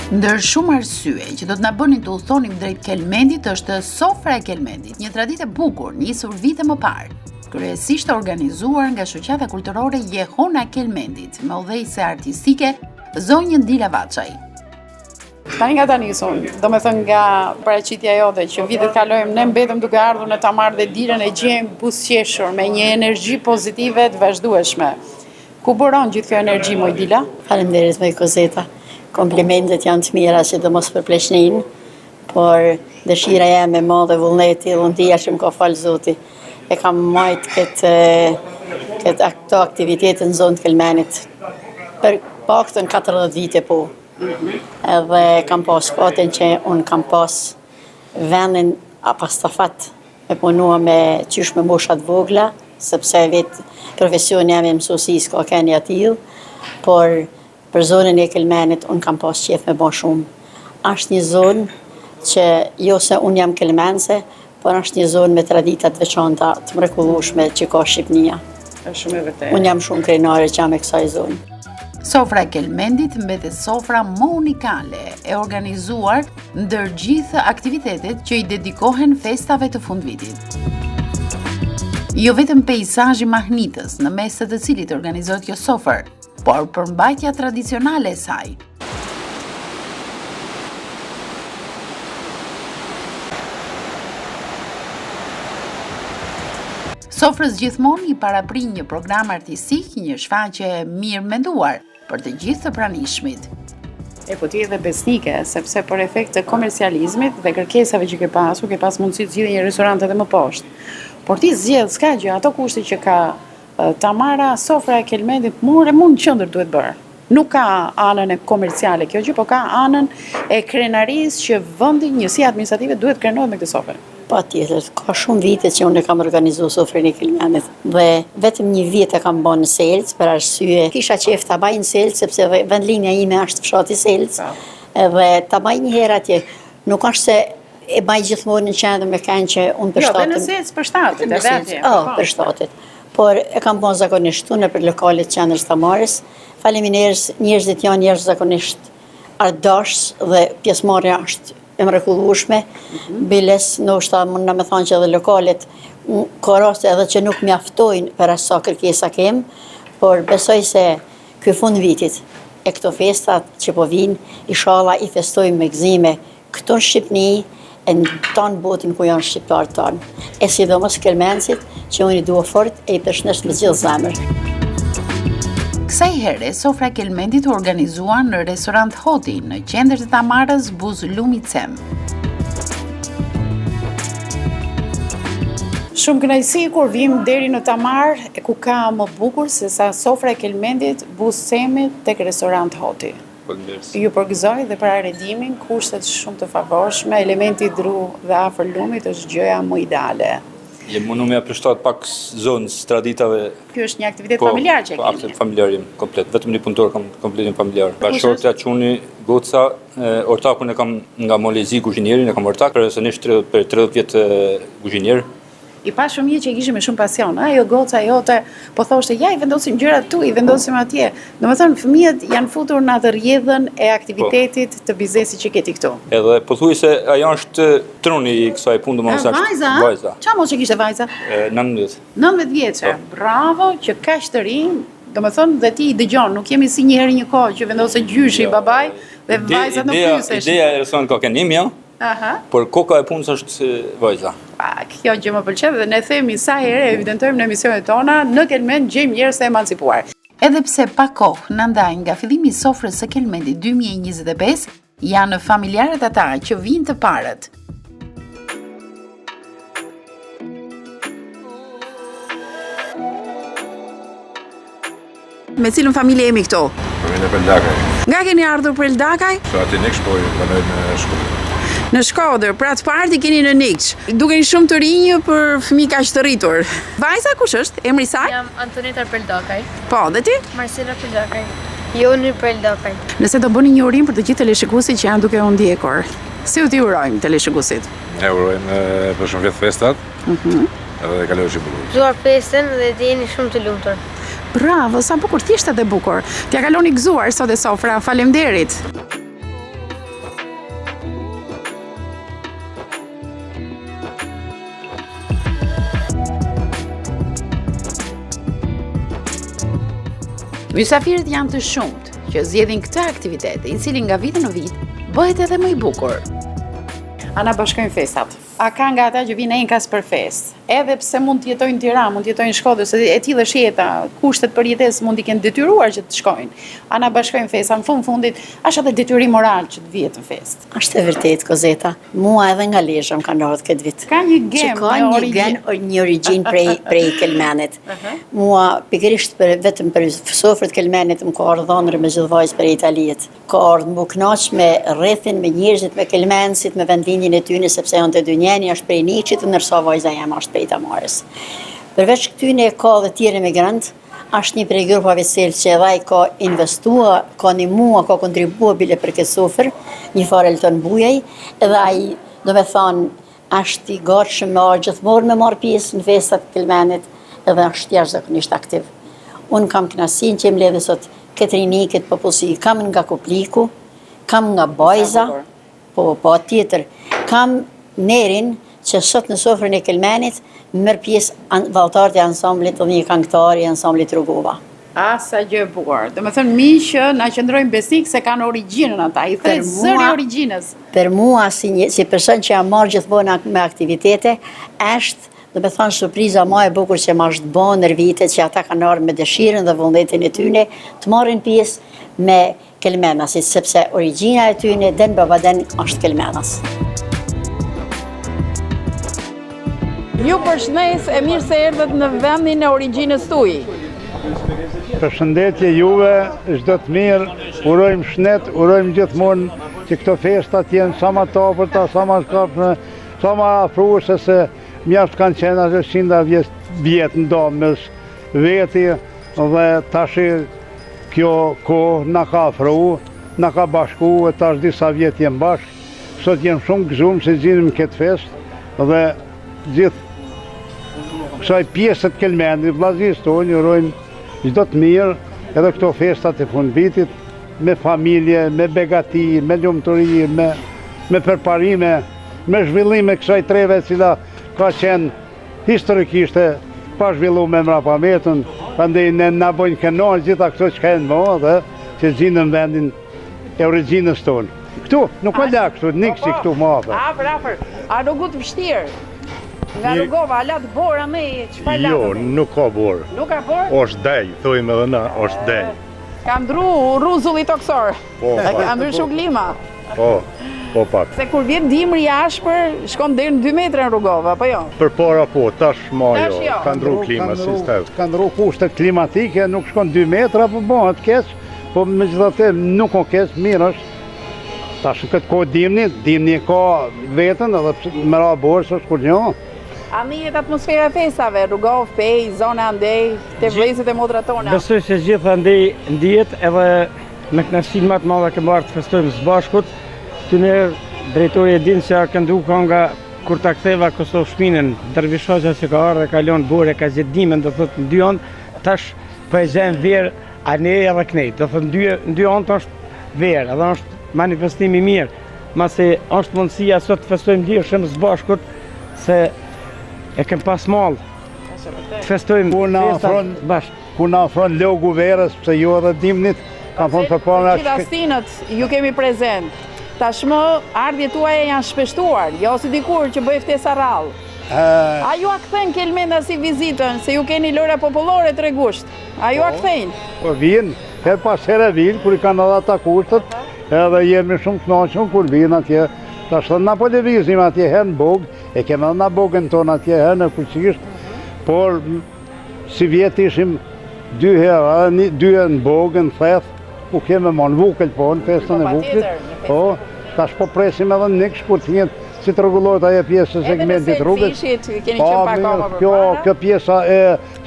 Ndër shumë arsye që do të na bënin të udhtonim drejt Kelmendit është sofra e Kelmendit, një traditë e bukur nisur vite më parë, kryesisht organizuar nga shoqata kulturore Jehona e Kelmendit, me udhëheqëse artistike zonjën Dila Vaçaj. Tani nga tani son, do me thënë nga paraqitja jote që vitet kalojmë, ne mbetëm duke ardhur në Tamar dhe Dilën e gjejmë buzëqeshur me një energji pozitive të vazhdueshme. Ku buron gjithë kjo energji, moj Dila? Faleminderit, moj Kozeta. Komplimentet janë të mira që do mos përpleqnin, por dëshira jam e madhe, vullneti, dhuntia që më ka falë Zoti. E kam majt këto aktivitetin në zonë të Kelmenit. Për paktën 40 vite po. Edhe kam pas fatin që unë kam pas vendin apastafat me punua me qysh me moshat vogla, sepse vetë profesioni jam e mësuesis ka keni atil, por për zonën e Kelmenit unë kam pas qef me ba shumë. Ashtë një zonë që jo se unë jam kelmense, por është një zonë me traditat veçanta të mrekullueshme që ka Shqipnia. Shumë e vërtetë. Unë jam shumë krenare që jam e kësaj zonë. Sofra e Kelmendit mbetet sofra më unikale e organizuar ndër gjithë aktivitetet që i dedikohen festave të fundvitit. Jo vetëm peizazhi mahnitës në mes të cilit organizohet kjo sofër, por përmbajtja tradicionale e saj. Sofrës gjithmonë i paraprin një program artistik, një shfaqje mirë menduar për të gjithë të pranishmit. Po ti edhe besnike, sepse për efekt të komercializmit dhe kërkesave që ke pas mundësi të zgjidhje një restorant edhe më poshtë. Por ti zgjedh s'ka gjë, ato kushte që ka Tamara, sofra e Kelmendit mund qendër duhet bërë. Nuk ka anën e komerciale kjo gjë, por ka anën e krenarisë që vendi, njësia administrative duhet krenohet me këtë sofrë. Patjetër, ka shumë vite që unë kam organizuar sofrën e Kelmenit dhe vetëm një vit e kam bën në Selc për arsye kisha qef ta baj në Selc sepse vendlinja ime është fshati Selc. Edhe ta baj një herë atje. Nuk është se e baj gjithmonë në qendër me kanë që unë për shtatin. Jo, në Selc për shtatit, edhe atje. Për shtatit. Por e kam bën zakonisht në për lokalet qendrës Tamarës. Faleminderit, njerëzit janë njerëz zakonisht ardashës dhe pjesëmarrja është e mrekullueshme. Biles, ndoshta mund na më thonë që edhe lokalet ka raste edhe që nuk mjaftojnë për asa kërkesa kem, por besoj se ky fund vitit e këto festat që po vinë, inshallah i festojmë me gëzime këtu në Shqipni e në tonë botën ku janë shqiptarët tonë. E sidomos Kelmensit që unë i dua fort e i përshëndes me gjithë zemër. Kësaj here, sofra e Kelmendit u organizuar në restorant Hoti në qendër të Tamarës, Buz Lumi Cem. Shumë kënaqësi kur vim deri në Tamar, e ku ka më bukur se sa sofra e Kelmendit, Buz Cemit tek restorant Hoti. Ju përgëzoj dhe për arredimin, kushtet shumë të favorshme, elementi dru dhe afër lumit është gjëja më ideale. Unë me përshtat pak zonës, traditave. Ky është një aktivitet familjar që e keni? Po, aktivitet familjar jam komplet. Vetëm një punëtor kam kompletin familjar. Bashortja Çuni, Goca, ortakun e kam nga Molezi kuzhinierin, e kam ortak, personisht për 30 vjet kuzhinier. I pa shumë mirë që i kishim me shumë pasion, ajo Goca jote, po thoshte, ja i vendosim gjërat tu, i vendosim atje. Domethënë fëmijët janë futur në atë rrjedhën e aktivitetit të biznesit që keti këtu. Edhe pothuajse ajo është truni i kësaj punë, domosdoshmë është vajza. Çfarë moshë kishte vajza? 19. 19 vjeçë. Bravo që kaq të rinj, domethënë dhe ti i dëgjon, nuk jemi si një herë një kohë që vendose gjyshi babaj dhe vajzat nuk pyeseshin. Ideja e restorant ka kenim, ja. Por koka e punës është vajza. Kjo gjë më pëlqen dhe ne themi sa herë evidentojmë në emisionet tona, në Kelmen gjejmë njerëz të emancipuar. Edhe pse pa kohë na ndajnë nga fillimi i sofrës së Kelmendit 2025, janë familjarët ata që vinë të parët. Me cilën familje jemi këtu? Familja Peldakaj. Nga keni ardhur për Eldakaj? Fati Niksh, po banoj në Shkodër. Në Shkodër, pra të parti keni në Niksh. Dukeni shumë të rinj për fëmijë kaq të rritur. Vajza kush është? Emri i saj? Jam Antoneta Peldakaj. Po, dhe ti? Marcela Peldakaj. Joni Peldakaj. Nëse do bëni një urim për të gjithë teleshikuesit që janë duke u ndjekur, si u t'i urojmë teleshikuesit? Ne urojmë për shumë vjet festat. Edhe kaloj që bukur. Gëzuar festën dhe të jeni shumë të lumtur. Bravo, sa bukur, thjesht edhe bukur. T'ja kaloni gëzuar sot e sofra, faleminderit. Mysafirët janë të shumt që zgjedhin këtë aktivitet, i cili nga vit në vit bëhet edhe më i bukur. Ana bashkojnë festat. A ka nga ata që vinë enkas për fest? Edhe pse mund të jetojnë në Tiranë, mund të jetojnë në Shkodër, se e tillë është jeta, kushtet për jetesë mund t'i kenë detyruar që të shkojnë. Ana bashkojnë festa, në fundit, është edhe detyrim moral që të vihet në fest. Është e vërtet, Kozeta. Mua edhe nga Lezhë më kanë ardhur këtë vit. Ka një gem, që ka një gen, një origjinë prej Kelmenit. Mua pikërisht vetëm për sofrët Kelmenit më ka ardhur dhënër me gjithë vajzë për Italijet. Ka ardhur më kënaq me rrethin, me njerëzit, me kelmensit, me vendlinjen e tyre sepse janë të dy njëri është prej Niçit, ndërsa vajza jam është prej Tamarës. Përveç këtyne ka dhe tjerë emigrant, është një prej grupave cilë që edhe ai ka investua, ka ndihmua, ka kontribua bile për këtë sofër, një farë Elton Bujaj, edhe ai, do me thonë, është i gatshëm me gjithmonë me marrë pjesë në festat të Kelmenit, edhe është jashtëzakonisht aktiv. Unë kam kënaqësinë që më ledhe sot këtë rini, këtë popullsi, kam nga Kupliku, kam nga Bajza, po tjetër, kam nerin që sot në sofrën e Kelmenit merr pjesë vallëtarët e ansamblit dhe një këngëtar i ansamblit Rugova. Sa gjë e bukur. Do të thënë miq që na qëndrojnë besnik se kanë origjinën ata, i thënë zëri i origjinës. Per mua si person që jam marrë gjithmonë me aktivitete, është do të thënë surpriza më e bukur që më është bën në vitet që ata kanë ardhur me dëshirën dhe vullnetin e tyre të marrin pjesë me Kelmenasit, sepse origjina e tyre den babaden është Kelmenas. Ju përshëndes e mirë se erdhët në vendin e origjinës tuaj. Përshëndetje juve, çdo të mirë, urojmë shëndet, urojmë gjithmonë që këto festat jenë sa më të afërta, sa më shkapshme, sa më afruese se mjaft kanë qenë ato 100 vjet ndomës veti dhe tash kjo kohë na ka afruar, na ka bashkuar, tash disa vjet jemi bashkë. Sot jemi shumë gëzuar se zgjidhim këtë festë dhe gjithë kësaj pjesët Kelmenit, vllazërisë tonë, urojmë çdo të mirë, edhe këto festat e fundvitit, me familje, me begati, me lumturi, me përparime, me zhvillime kësaj treve cila ka qenë historikisht pa zhvilluar me mrapametën, prandaj ne na bojnë kënaqë gjitha këto që kanë më dhe që zgjidhen vendin e origjinës tonë. Këtu, nuk ka lak këtu, niksi këtu më afër. Afër. A nuk u të vështirë? Nga Rugova, a latë borë, me çfarë latë? Jo, nuk ka borë. Nuk ka borë? Është dej, thojmë edhe na, është dej. Ka ndru rruzulli toksor. Ka ndryshu klima. Po pak. Se kur vjen dimri i ashpër, shkon deri në 2 metra në Rugova, apo jo? Përpara po, tash jo, ka ndru ndru klima sistem. Ka ndru kushtet klimatike, nuk shkon 2 metra, po bëhet keq, po megjithatë nuk ka keq, mirë është. Tash këtë kohë dimni ka vetën edhe më ra borë s'është kur një. A njihet atmosfera e festave, Rugov, Pej, zona Andej, te vëllezërit e motrat tona? Besoj se gjithë Andej ndihet edhe me kënaqësinë më të madhe që marrë të festojmë së bashkut. Këtu drejtori e din se a këndu ka nga kur ta ktheva Kosovë shpinën, dervishoqja që ka ardhur e ka lënë borë, ka gjetë dimën, do thotë në 2 anë, tash po e gjen verë anej edhe knej. Do thotë në dy anë është verë, edhe është manifestim i mirë. Masi është mundësia sot të festojmë ndjeshëm së bashkut se e kem pas mall. Të festojmë festat bashkë. Ku na afron logu verës, pse ju edhe dimnit, ka thonë përpara. Gjithë astinët ju kemi prezent. Tashmë ardhjet tuaja janë shpeshtuar, jo si dikur që bëj ftesa rrallë. A ju a kthejnë Kelmena si vizitën, se ju keni lojra popullore të regusht? A ju a kthejnë? Po vinë, her pas here vinë, kur i kanë edhe ata kushtet, edhe jemi shumë të kënaqur kur vinë atje. Tash na po lëvizim atje herë në bog, e kemi edhe na bogën tonë atje herë në Kuqisht, por si vjet ishim 2 herë, 2 herë në bogën, theth, ku kemi më në Vukel, po në festën e Vukelit. Po, tash po presim edhe në Niksh, kur të jetë si të rregullohet ajo pjesë e segmentit rrugës. Kjo pjesa e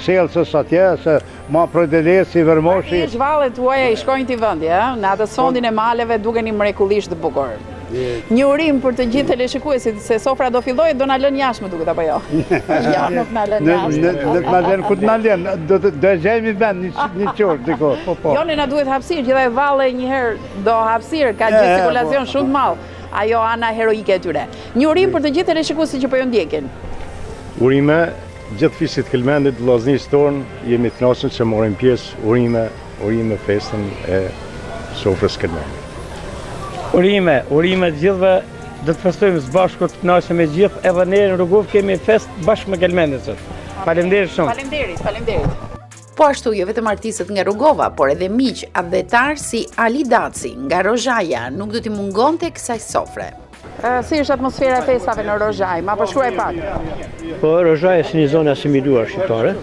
Selsës atje, se ma Prodeleci, Vermoshi. Zhvallet tuaja i shkojnë t'i vendi, në atë sondin e maleve dukeni mrekullisht të bukur. Një urim për të gjithë teleshikuesit se sofra do fillojë, do na lënë jashtë, më duket apo jo? Jo, nuk na lënë jashtë. Nuk na lënë, ku të na lënë, do gjejmë vend një qort diku. Joni na duhet hapësirë, gjithaj valle një herë do hapësirë, ka gestikulacion shumë të madh. Ajo ana heroike e tyre. Një urim për të gjithë teleshikuesit që po ju ndjekin. Urime gjithë fisit Kelmenit, vllaznisë tonë, jemi të kënaqur që morrim pjesë urime urime festën e sofrës Kelmenit. Urime të gjithëve, do të festojmë së bashku të kënaqshëm me gjithë, edhe ne në Rrugov kemi fest bashkë me Kelmenin sot. Faleminderit shumë. Faleminderit. Po ashtu jo vetëm artistët nga Rrugova, por edhe miq adhetar si Ali Daci nga Rozhaja nuk do t'i mungonte kësaj sofre. Si është atmosfera e festave në Rozhaj? Ma përshkruaj pak. Po, Rozhaja është një zonë asimiluar shqiptare.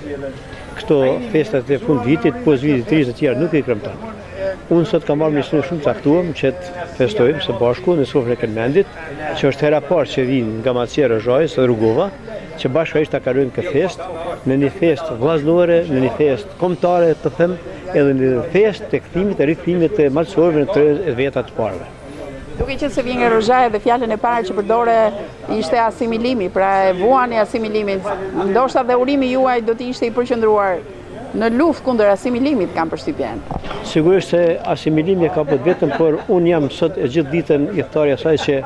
Këto festat e fund vitit, pos vitit 30 të tjerë nuk i kremton. Unë sot kam marrë mision shumë caktuar që të festojmë së bashku në sofrën e Kelmendit, që është hera parë që vinë nga Macia Rozhajës dhe Rrugova, që bashkërisht ta kalojmë këtë fest, në një fest vllaznorë, në një fest kombëtare, të them, edhe në një fest të kthimit e rikthimit të malësorëve në 30 vjeta të parëve. Duke që se vjen nga Rozhaja dhe fjalën e parë që përdore ishte asimilimi, pra e vuani asimilimit, ndoshta dhe urimi juaj do të ishte i përqendruar në luftë kundër asimilimit, kam përshtypjen. Sigurisht se asimilimi ka bërë vetëm, por unë jam sot e gjithë ditën i thtarja asaj që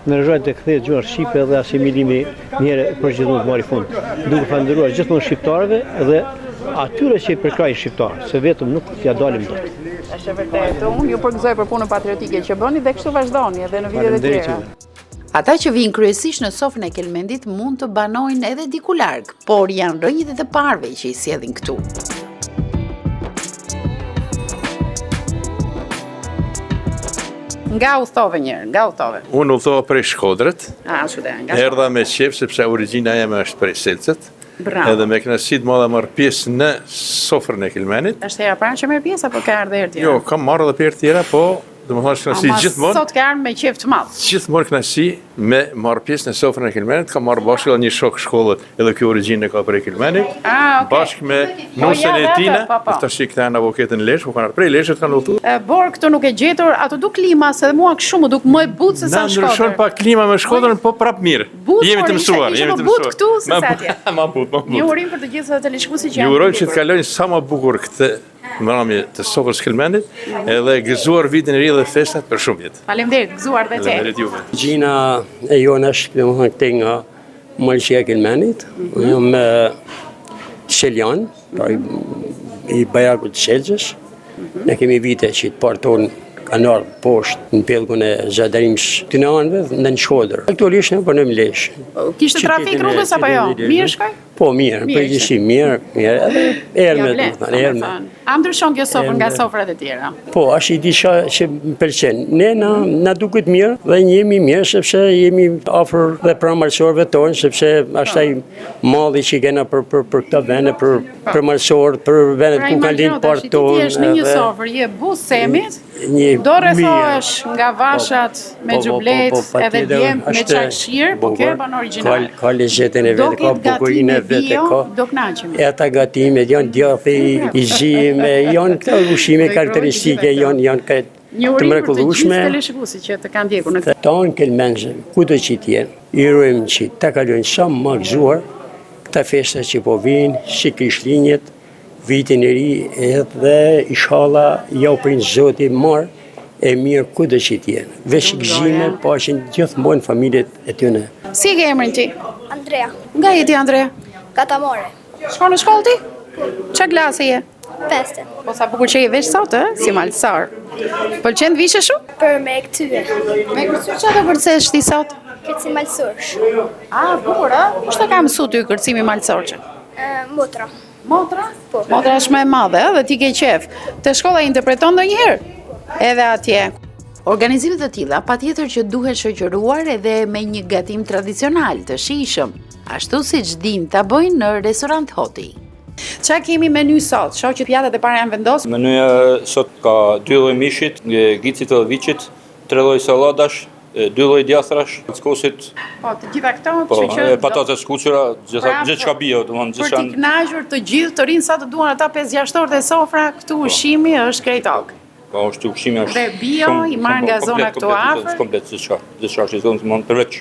në Rozhajë të kthehet gjuha shqipe dhe asimilimi njëherë për gjithmonë të marrë fund. Duke falendëruar gjithmonë shqiptarëve dhe atyre që i përkrajnë shqiptarë, se vetëm nuk t'ja dalim dot. Është vërtet. Unë ju përgëzoj për punën patriotike që bëni dhe kështu vazhdoni edhe në vitet e tjera. Ata që vinë kryesisht në sofrën e Kelmendit mund të banojnë edhe diku larg, por janë rrënjët e të parëve që i sjellin këtu. Nga udhëtove. Unë udhëtova prej Shkodrët. Erdha me qef sepse origjina jeme është prej Selcët. Bravo. Edhe me kënaqësi të madhe marr pjesë në sofrën e Kelmenit. Është hera parë që merr pjesë apo ka ardhur herë tjera? Jo, kam marrë edhe për herë tjera, po domethënë kënaqësi gjithmonë. Sot ka ardhur me qef të madh. Gjithmonë kënaqësi me marr pjesë në sofrën e Kelmenit, kam marrë bashkë edhe një shok shkollë, edhe kjo origjinë ka prej Kelmenit. Bashkë me nusën e tina, tash këta janë avokatën Lesh, po kanë prej Leshit kanë udhëtuar. Bor këtu nuk e gjetur, ato duk klima, se mua kështu më duk më e butë se sa Shkodër. Na ndryshon pak klima me Shkodrën, po prap mirë. Jemi të mësuar, këtu se sa atje. Ma but. Ju urim për të gjithë televizionistët që janë. Ju urojmë që të kalojnë sa më bukur këtë mbrëmje të sofrës Kelmenit, edhe gëzuar vitin e ri dhe festat për shumë vjet. Faleminderit, gëzuar dhe te. Gjina e jona është domethënë këtej nga Malësia e Kelmenit. Unë jam Sheljan, pra i bajagut të Shelgjës. Ne kemi vite që të parton kanë ardhur poshtë në pellgun e zhadarimsh të anëve në Shkodër. Aktualisht ne punojmë Lesh. Kishte trafik rrugës apo jo? Mirë shkoj? Po mirë, përgjithësi mirë. Erme. A ndryshon kjo sofrë nga sofrat e tjera? Po, është i diçka që më pëlqen. Ne na duket mirë dhe jemi mirë sepse jemi afër dhe pramërsorëve tonë, sepse është ai malli që kena për këta vende, për marsorët, për vendet ku kanë lind partë tonë. Ti je në një sofrë, je buz semit, do rrethohesh nga vashat me xhublet, edhe djem me çakshir, po kjo e bën origjinal. Ka lezhetën e vet, ka bukurinë e vet, ka. Do kënaqemi. Ata gatimet janë djathë i zhime, janë këto ushqime karakteristike, janë të mrekullueshme. Një televizionist që të kanë ndjekur në këtë. Tonë Kelmenjë, kudo që të jenë, i urojmë që ta kalojnë sa më gëzuar këta festa që po vinë, si Krishtlindjet, vitin e ri, edhe inshallah ja u prind Zoti marr e mirë kudo që të jenë. Veç gëzime, po që gjithmonë familjet e tyre. Si ke emrin ti? Andrea. Nga jeti Andrea? Katamore. Shkon në shkollë ti? Çfarë klase je? 5. Po sa bukur që je veç sot, si malësar. Pëlqen të vishe shumë? Për me këtyre. Me këtyre çfarë do kërcesh ti sot? Kërcim malësorsh. Bukur, kush të ka mësuar ty kërcimi malësorç? Motra. Motra? Po. Motra është më e madhe, dhe ti ke qef. Te shkolla interpreton ndonjëherë? Edhe atje. Organizimet të tilla patjetër që duhet shoqëruar edhe me një gatim tradicional të shijshëm, ashtu siç dinë ta bëjnë në restorant Hoti. Çfarë kemi menu sot? Shoh që pjatat e para janë vendosur. Menuja sot ka 2 lloj mishit, gicit dhe viçit, 3 lloj salladash, 2 lloj djathrash, skosit. Po, të gjitha këto, kështu që patate skuqura, gjithçka bio, domethënë gjithçka. Për të kënaqur të gjithë të rinë sa të duan ata 5-6 orë të sofra, këtu ushqimi është krejtok. Po, është ushqimi është. Dhe bio i marr nga zona këtu afër. Komplet gjithçka që zonë mund përveç.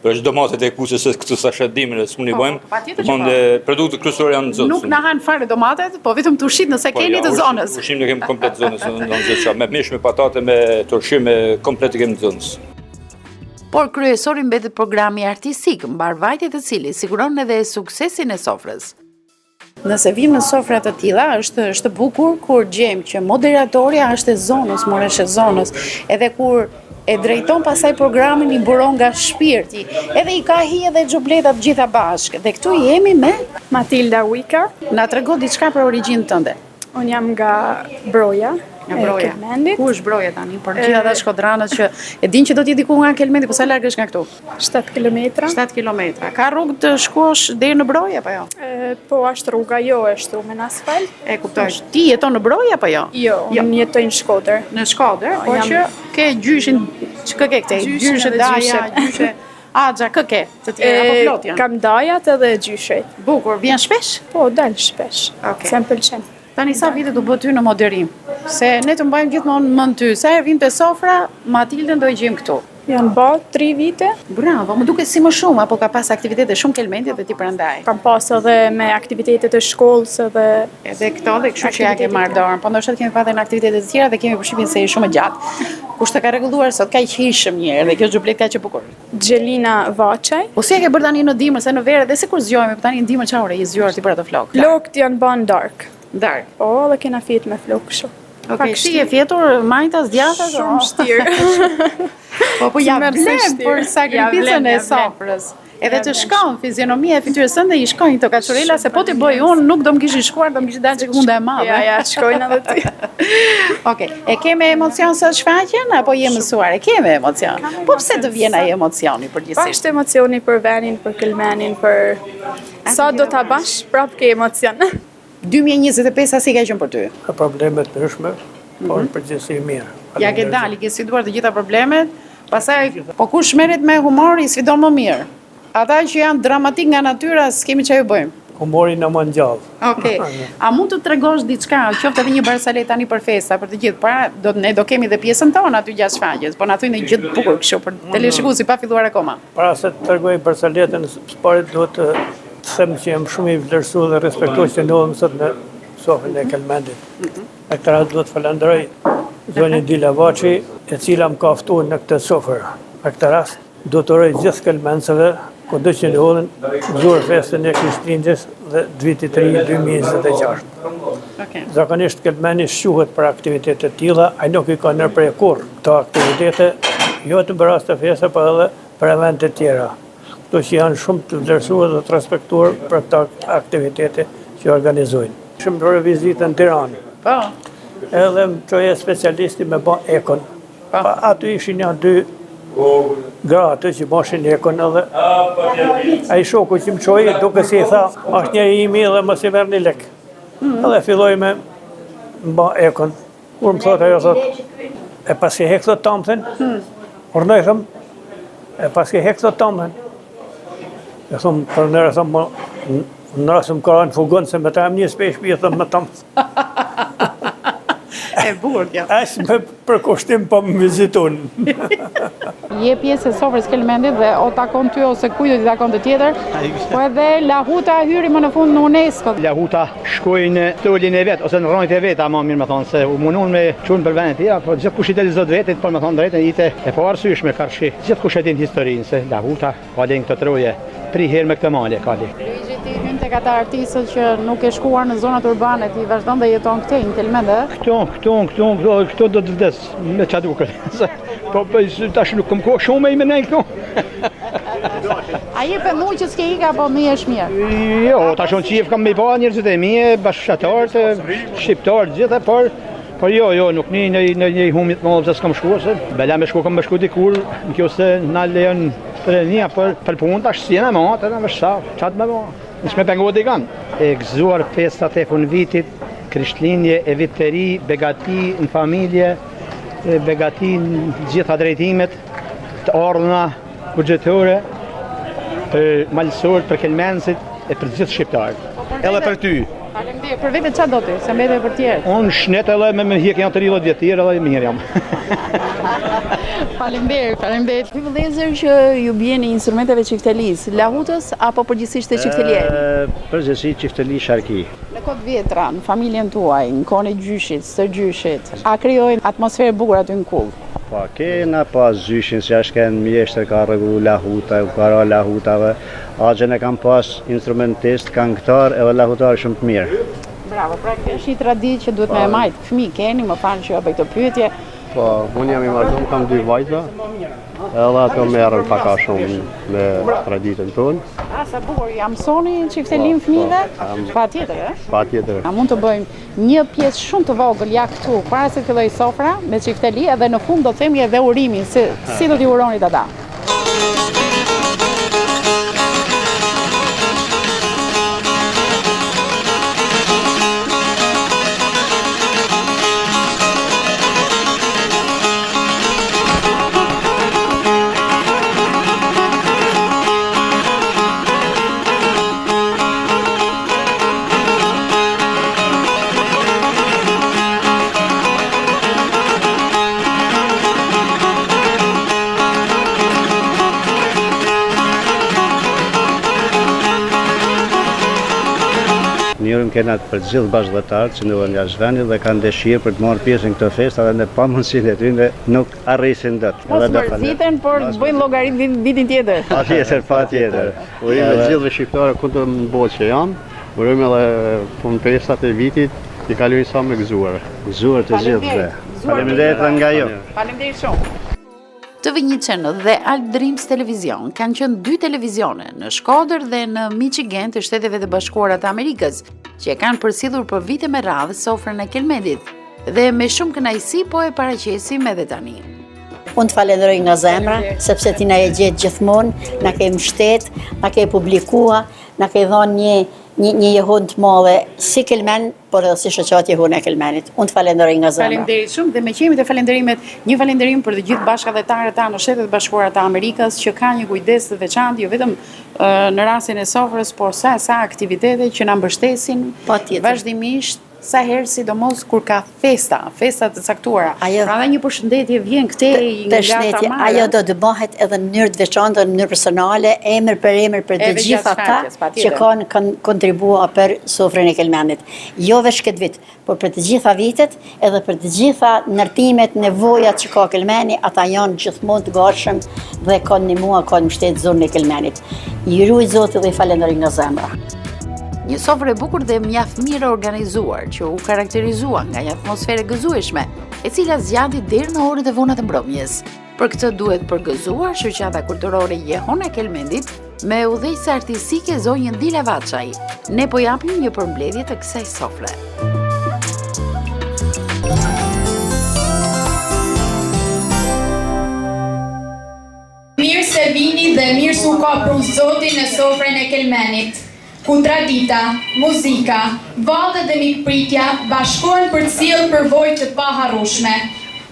Për domatet e kusës se këtu sa shëdimën e s'mund i bëjmë. Mund produkte kryesore janë në zonë. Nuk na han fare domatet, po vetëm turshit nëse keni të zonës. Ushqimin e kemi komplet zonës, gjithçka me mish, me patate, me turshim, me komplet e kemi në zonës. Por kryesori mbetet programi artistik, mbar vajtje të cili siguron edhe suksesin e sofrës. Nëse vim në sofra të tilla, është bukur kur gjejmë që moderatorja është e zonës, moresh e zonës, edhe kur e drejton pasaj programin i buron nga shpirti, edhe i ka hi edhe xhobletat gjitha bashkë. Dhe këtu jemi me Matilda Wika. Na trego diçka për origjinën tënde. Unë jam nga Broja. Kelmendit. Ku është Broja tani? Por gjithë ata shkodranët që e din që do t'jeti ku nga Kelmendi, po sa larg është nga këtu? 7 kilometra. 7 kilometra. Ka rrugë të shkosh deri në Brojë apo jo? Po është rruga jo e shtruar me asfalt. E kuptoj. Ti jeton në Brojë apo jo? Jo, unë jetoj në Shkodër. Në Shkodër, po që ke gjyshin, ç'ka ke këtej? Gjyshe daja, gjyshe Axha, kë ke? Të tjera apo plot janë? Kam dajat edhe gjyshet. Bukur, vjen shpesh? Po, dal shpesh. Se më pëlqen. Tani sa vite du bë ty në moderim? Se ne të mbajmë gjithmonë mend ty. Sa herë vin te sofra, Matildën do e gjejmë këtu. Janë bë 3 vite. Bravo, më duket si më shumë apo ka pas aktivitete shumë Kelmendi dhe ti prandaj. Kam pas edhe me aktivitetet e shkollës edhe këto dhe kështu që ja ke marrë dorën. Po ndoshta kemi pasur aktivitete të tjera dhe kemi përshtypjen se je shumë e gjatë. Kush të ka rregulluar sot kaq hishëm një herë dhe kjo xhublet kaq e bukur. Xhelina Vaçaj. Po si e ke bërë tani në dimër se në verë dhe sikur zgjohemi, po tani në dimër çfarë je zgjuar ti për ato flokë? Flokët janë bën dark. Dark. Po, dhe kena fjet me flokë kështu. Okej, si e fjetur majtas, djathtas? Shumë vështirë. Po ja vlen për sakrificën e sofrës. Edhe të shkon fizionomia e fytyrës sënde i shkojnë këto kaçurela se po ti bëj unë nuk do më kishin shkuar, do më kishin dalë çka e madhe. Ja, shkojnë edhe ty. Okej, e keme emocion sot shfaqjen apo je mësuar? E keme emocion. Po pse të vjen ai emocioni përgjithsisht? Është emocioni për vendin, për Kelmenin, për sa do ta bash, prap ke emocion. 2025 si ka qenë për ty? Ka problemet ndryshme, por përgjithësi mirë. Ja ke dalë, ke sfiduar të gjitha problemet, pastaj po kush merret me humor i sfidon më mirë. Ata që janë dramatik nga natyra, s'kemi çfarë bëjmë. Humori në më ngjall. Okej. A mund të tregosh diçka, qoftë edhe një barsalet tani për festa, për të gjithë, para ne do kemi edhe pjesën tonë aty gjatë shfaqjes, po na thuaj një gjë të bukur kështu për teleshikuesi pa filluar akoma. Para se të tregoj barsaletën, paret duhet të them që jam shumë i vlerësuar dhe respektoj që ndodhem sot në sofrën e Kelmendit. E këtë rast duhet falenderoj zonjën Dila Vaçi, e cila më ka ftuar në këtë sofër. Në këtë rast do të uroj gjithë kelmencëve kudo që ndodhen gëzuar festën e Krishtlindjes dhe vitit të ri 2026. Zakonisht Kelmeni shquhet për aktivitete të tilla, ai nuk i ka ndërprer kurrë këto aktivitete, jo të për rast të festa, por edhe për evente të tjera. Këto që janë shumë të vlerësuar dhe të respektuar për këto aktivitete që organizojnë. Shumë për vizitën në Tiranë. Po. Edhe më çoje specialisti me bë ekon. Aty ishin janë 2 gratë që bëshin ekon edhe ai shoku që më çoi duke si i tha, është njeri imi dhe mos i merrni lek. Edhe filloi me bë ekon. Kur më thotë ajo e pasi hek thot tamthen. Ornoj thëm, e pasi hek thot tamthen. E thëm, për nërë thëm, në rrasëm kërën fugon se me ta em një spesh për thëm me tamthen. E bukur kjo. Ashtë me përkushtim po më vizitun. Je pjesë e sofrës Kelmendit dhe o takon ty ose kujt do t'i takon të tjetër, po edhe Lahuta hyri më në fund në UNESCO. Lahuta shkoi në stolin e vet ose në rrojt e vet, ama mirë më thonë se u mundon me çun për vende të tjera, po gjithë kush i del zot vetit, por më thonë drejtën ite e po arsyeshme karshi. Gjithë kush e din historinë se Lahuta ka lënë këtë troje 3 herë me këtë male ka lënë. Ti hyn tek ata artistët që nuk e shkuar në zonat urbane, ti vazhdon dhe jeton këtej në Kelmend, Këto do të vdes me çfarë duket. Po tash nuk kam kohë shumë me ne këtu. A je për mua që s'ke ika, po mi është mirë? Jo, tash unë qif kam me pa njerëzit e mi, bashkëtarët, shqiptarët gjithë, por jo, nuk një humit më se s'kam shkuar, se bela me shku kam me shku dikur, në kjo se na lejon për një, për punë tash si jena ma, të në vështa, qatë me ma, nishme pengot i kanë. E gëzuar festat e fund vitit, Krishtlindje, e vit të ri, begati në familje, begati në gjitha drejtimet, të ardhuna buxhetore, për malësor, për kelmensit, e për gjithë shqiptarët. Edhe për ty. Faleminderit. Për vete çfarë do ti? Se mbete për tjerë. Unë shnet edhe me hjek janë 30 vjet tjerë edhe mirë jam. Faleminderit. Ky vëllezër që ju bjeni instrumenteve çiftelisë, lahutës apo përgjithsisht të çiftelieri? Përgjithsisht çifteli sharki. Në kohë vjetra, në familjen tuaj, në kohën e gjyshit, së gjyshit, a krijojnë atmosferë bukur aty në kull? Po, kena pas zyshin se është kënë mjeshtër ka rregullu lahuta, ka ra lahutave, agjen e kam pas instrumentist, këngëtar edhe lahutar shumë të mirë. Bravo, pra është një traditë që duhet me e majtë fëmijë keni, më fanë që bëj këtë pyetje. Po, unë jam i martuar, kam 2 vajza, edhe ato merren pak a shumë me traditën tonë. Sa bukur, ja mësoni çiftelim fëmijëve? Patjetër, Patjetër. A mund të bëjmë një pjesë shumë të vogël ja këtu, para se të filloj sofra me çifteli, edhe në fund do të themi edhe urimin, si do t'i uronit ata. Njërëm kena për gjithë bashkëdhëtarët që ndodhen nga zhvendit dhe kanë dëshirë për të marrë pjesë në këtë festë edhe në pamundësinë e tyre nuk arrisin dot. Mos mërziten, por bëjnë llogarit vitin tjetër. Patjetër. Urojmë gjithëve shqiptarë ku të mbohet që janë. Urojmë edhe punë festat e vitit i kalojnë sa më gëzuar. Gëzuar të gjithëve. Faleminderit nga ju. Faleminderit shumë. TV Një Channel dhe Alt Dreams Televizion kanë qenë 2 televizione në Shkodër dhe në Michigan të Shteteve të Bashkuara të Amerikës, që e kanë përsidhur për vite me radhë sofrën e Kelmendit dhe me shumë kënaqësi po e paraqesim edhe tani. Unë të falenderoj nga zemra, sepse ti na e gjetë gjithmonë, na ke mbështet, na ke publikua, na ke dhënë një jehon të madhe si Kelmen, por edhe si shoqati jehon e Kelmenit. Unë të falenderoj nga zemra. Faleminderit shumë dhe me qemi të falenderimet, një falënderim për të gjithë bashkëdhëtarët tanë në Shtetet e Bashkuara të Amerikës që kanë një kujdes të veçantë, jo vetëm në rastin e sofrës, por sa aktivitete që na mbështesin vazhdimisht. Sa herë sidomos kur ka festa të caktuara. Pra dhe një përshëndetje vjen këtej nga Tamara. Ajo do të bëhet edhe në mënyrë të veçantë, në mënyrë personale, emër për të gjithë ata që kanë kontribuar për sofrën e Kelmenit. Jo veç këtë vit, por për të gjitha vitet, edhe për të gjitha ndërtimet, nevojat që ka Kelmeni, ata janë gjithmonë të gatshëm dhe kanë ndihmuar, kanë mbështetur zonën e Kelmenit. Ju luj Zoti dhe i falenderoj nga zemra. Një sofrë e bukur dhe mjaft mirë organizuar që u karakterizua nga një atmosferë gëzueshme, e cila zgjati deri në orët e vona të mbrëmjes. Për këtë duhet përgëzuar shoqata kulturore Jehon e Kelmendit me udhëheqëse artistike zonjën Dila Vaçaj. Ne po japim një përmbledhje të kësaj sofre. Mirë se vini dhe mirë se u ka pru Zoti në sofrën e Kelmenit, ku tradita, muzika, vallet dhe mikpritja bashkohen për të sjellë përvojë të paharrueshme.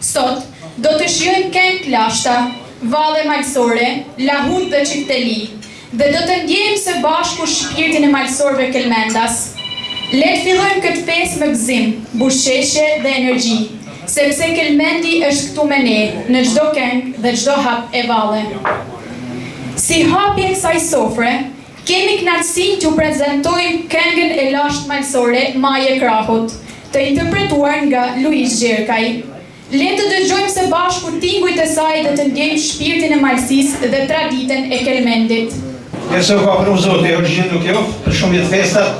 Sot do të shijojmë këngë lashta, valle malësore, lahut dhe çifteli, dhe do të ndjejmë së bashku shpirtin e malësorëve kelmendas. Le të fillojmë këtë festë me gëzim, buzëqeshje dhe energji, sepse Kelmendi është këtu me ne, në çdo këngë dhe çdo hap e valle. Si hapje kësaj sofre, kemi kënaqësinë t'ju prezantojmë këngën e lashtë malësore Maje Krahut, të interpretuar nga Luiz Gjerkaj. Le të dëgjojmë së bashku tingujt e saj dhe të ndjejmë shpirtin e malësisë dhe traditën e Kelmendit. Nëse u ka pru Zoti, origjinë nuk jo, për shumë vjet festat.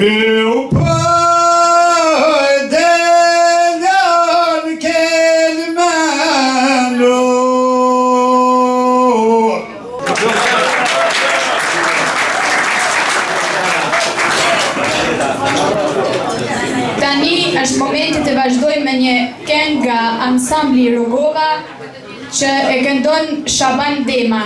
Tani është momenti të vazhdojmë me një këngë nga ansambli Rogova që e këndon Shaban Dema.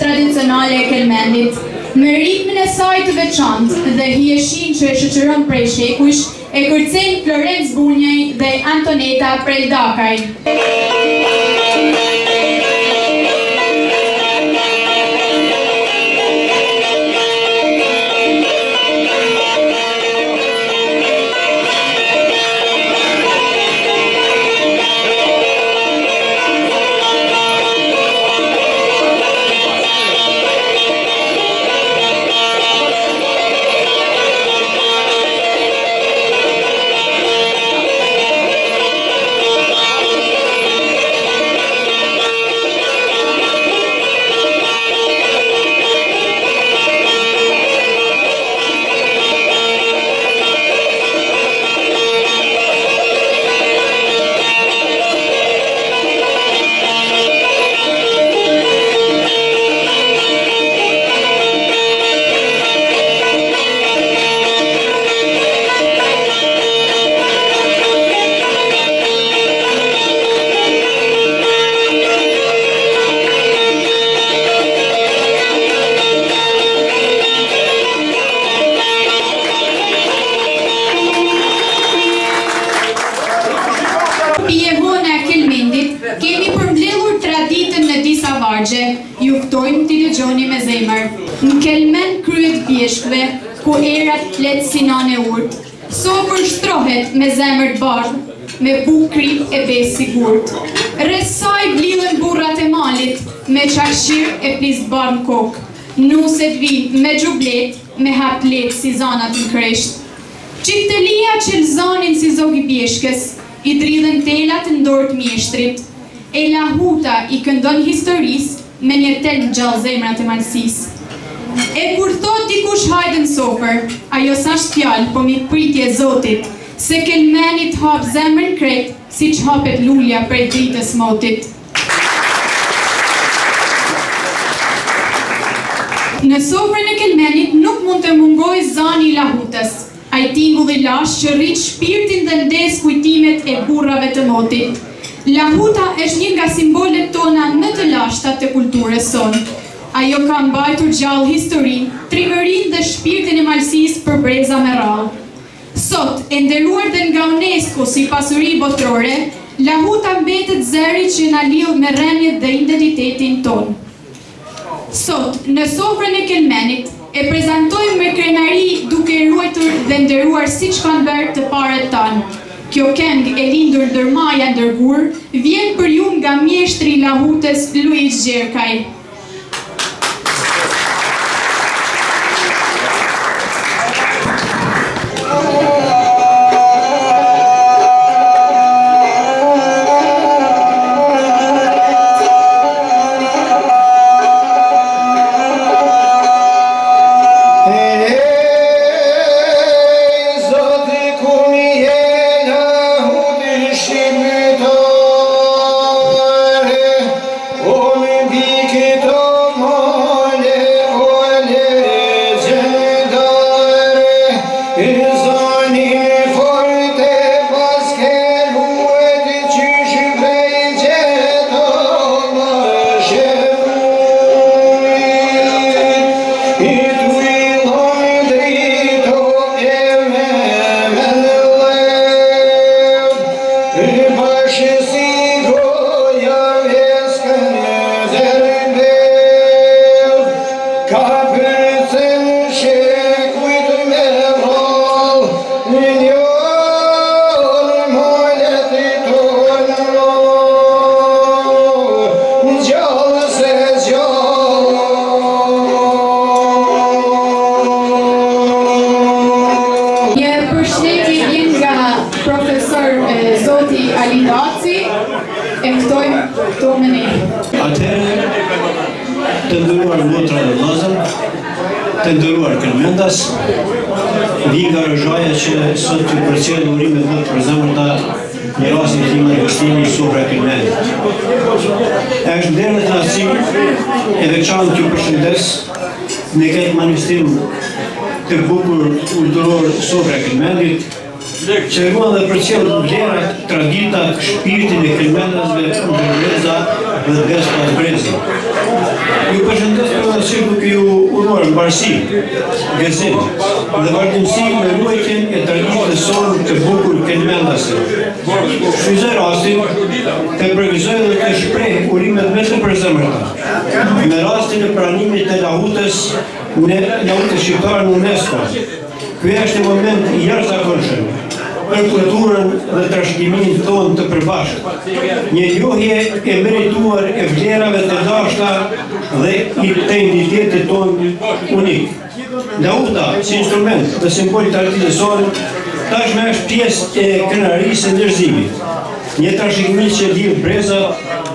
Tradicionale e Kelmendit, me ritmin e saj të veçantë dhe hijeshin që e shoqëron prej shekujsh, e kërcejnë Florenc Bunjaj dhe Antoneta Preldakaj. Ju ftojmë t'i dëgjoni me zemër. Në Kelmen kryet pjeshkve, ku erat flet si nane urt. Sopër shtrohet me zemër të bardhë, me bukri e besë sigurt. Rreth saj vlidhen burrat e malit, me qakshir e plisë bardhë kokë. Nuset vinë me gjublet, me haplet si zanat në kresht. Qiftelia që lëzanin si zogi pjeshkës, i dridhen telat në dorë të mjeshtrit. E Lahuta i këndon historisë, me një tel në gjallë zemrat e malësisë. E kur thot dikush hajde në sopër, ajo s'asht fjallë, po mi pritje Zotit, se Kelmenit hap zemrën krejt, si që hapet lulja prej dritës motit. Në sofrën e Kelmenit nuk mund të mungoj zani i Lahutës, ai tingull i lash që rrit shpirtin dhe ndes kujtimet e burrave të motit. Lahuta është një nga simbolet tona më të lashta të kulturës sonë. Ajo ka mbajtur gjallë historinë, trimërinë dhe shpirtin e malësisë për breza me radhë. Sot, e nderuar dhe nga UNESCO si pasuri botërore, Lahuta mbetet zëri që na lidh me rrënjët dhe identitetin tonë. Sot, në sofrën e Kelmenit, e prezantojmë me krenari duke ruajtur dhe nderuar siç kanë bërë të parët tanë. Kjo këngë e lindur ndër maja ndërgur, vjen për ju nga mjeshtri i Lahutës Luiz Gjerkaj. Të ndëruar motra dhe vëllezër, të ndëruar këllmendas, vi nga Rozhaja që sot t'ju përcjell urimet më të përzemërta në rastin tim në vështimi Sofra e Këllmenit. Është nderë të rasti e veçantë t'ju përshëndes në këtë manifestim të bukur kulturor Sofra e Këllmenit, që ruan dhe përcjell vlerat, traditat, shpirtin e këllmendasve ndërveza dhe vespas brezi. Ju përshëndes për nësirë duke ju uruar mbarësi, gëzim dhe vazhdimësi me ruajtjen e traditës sonë të bukur këllmendase. Shfryzoj rastin të përgëzoj dhe të shpreh urimet me të përzemërta me rastin e pranimit të lahutës shqiptare në UNESCO. Ky është moment i jashtëzakonshëm për kulturën dhe trashëgiminë tonë të përbashkët. Një njohje e merituar e vlerave të dashta dhe të identitetit tonë unik. Lahuta, si instrument dhe simbol të traditës sonë, tashmë është pjesë e krenarisë së njerëzimit. Një trashëgimi që lidh breza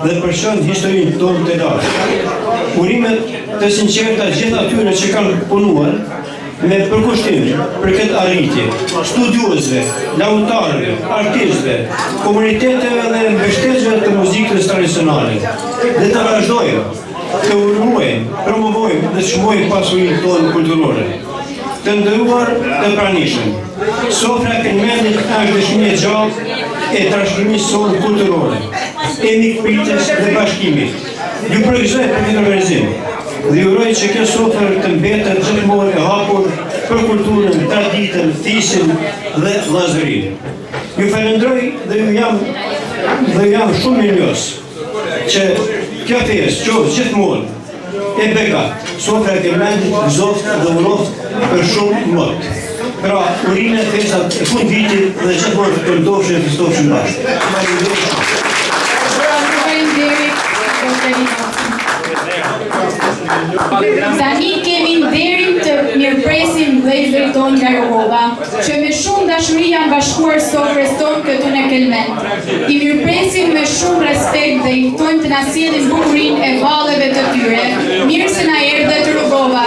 dhe përshën historinë tonë të dashtë. Urimet të sinqerta gjithë atyre që kanë punuar me përkushtim për këtë arritje, studiuesve, lautarëve, artistëve, komuniteteve dhe mbështetësve të muzikës tradicionale, dhe të vazhdojmë të urmojmë, promovojmë dhe çmojmë pasurinë tonë kulturore. Të nderuar dhe pranishëm, Sofra e Këllmenit është dëshmi e gjallë e trashëgimisë sonë kulturore, e mikpritjes dhe bashkimit. Ju përgëzoj për këtë organizim dhe ju uroj që kjo sofër të mbetet gjithmonë e hapur për kulturën, traditën, fisin dhe vllazërinë. Ju falenderoj dhe ju jam shumë mirënjohës që kjo festë qoftë gjithmonë e bekat. Sofra e Këllmenit gëzoft dhe uroft për shumë mot. Pra, urime festat e fund vitit dhe gjithmonë të këndofshin e festofshin bashkë. Tani kemi nderin të mirëpresim vëllezërit tonë nga Jehova, që me shumë dashuri janë bashkuar sofrës tonë këtu në Këllmen. I mirëpresim me shumë respekt dhe i ftojmë të na sjellin bukurinë e valleve të tyre. Mirë se na erdhët të Rugova.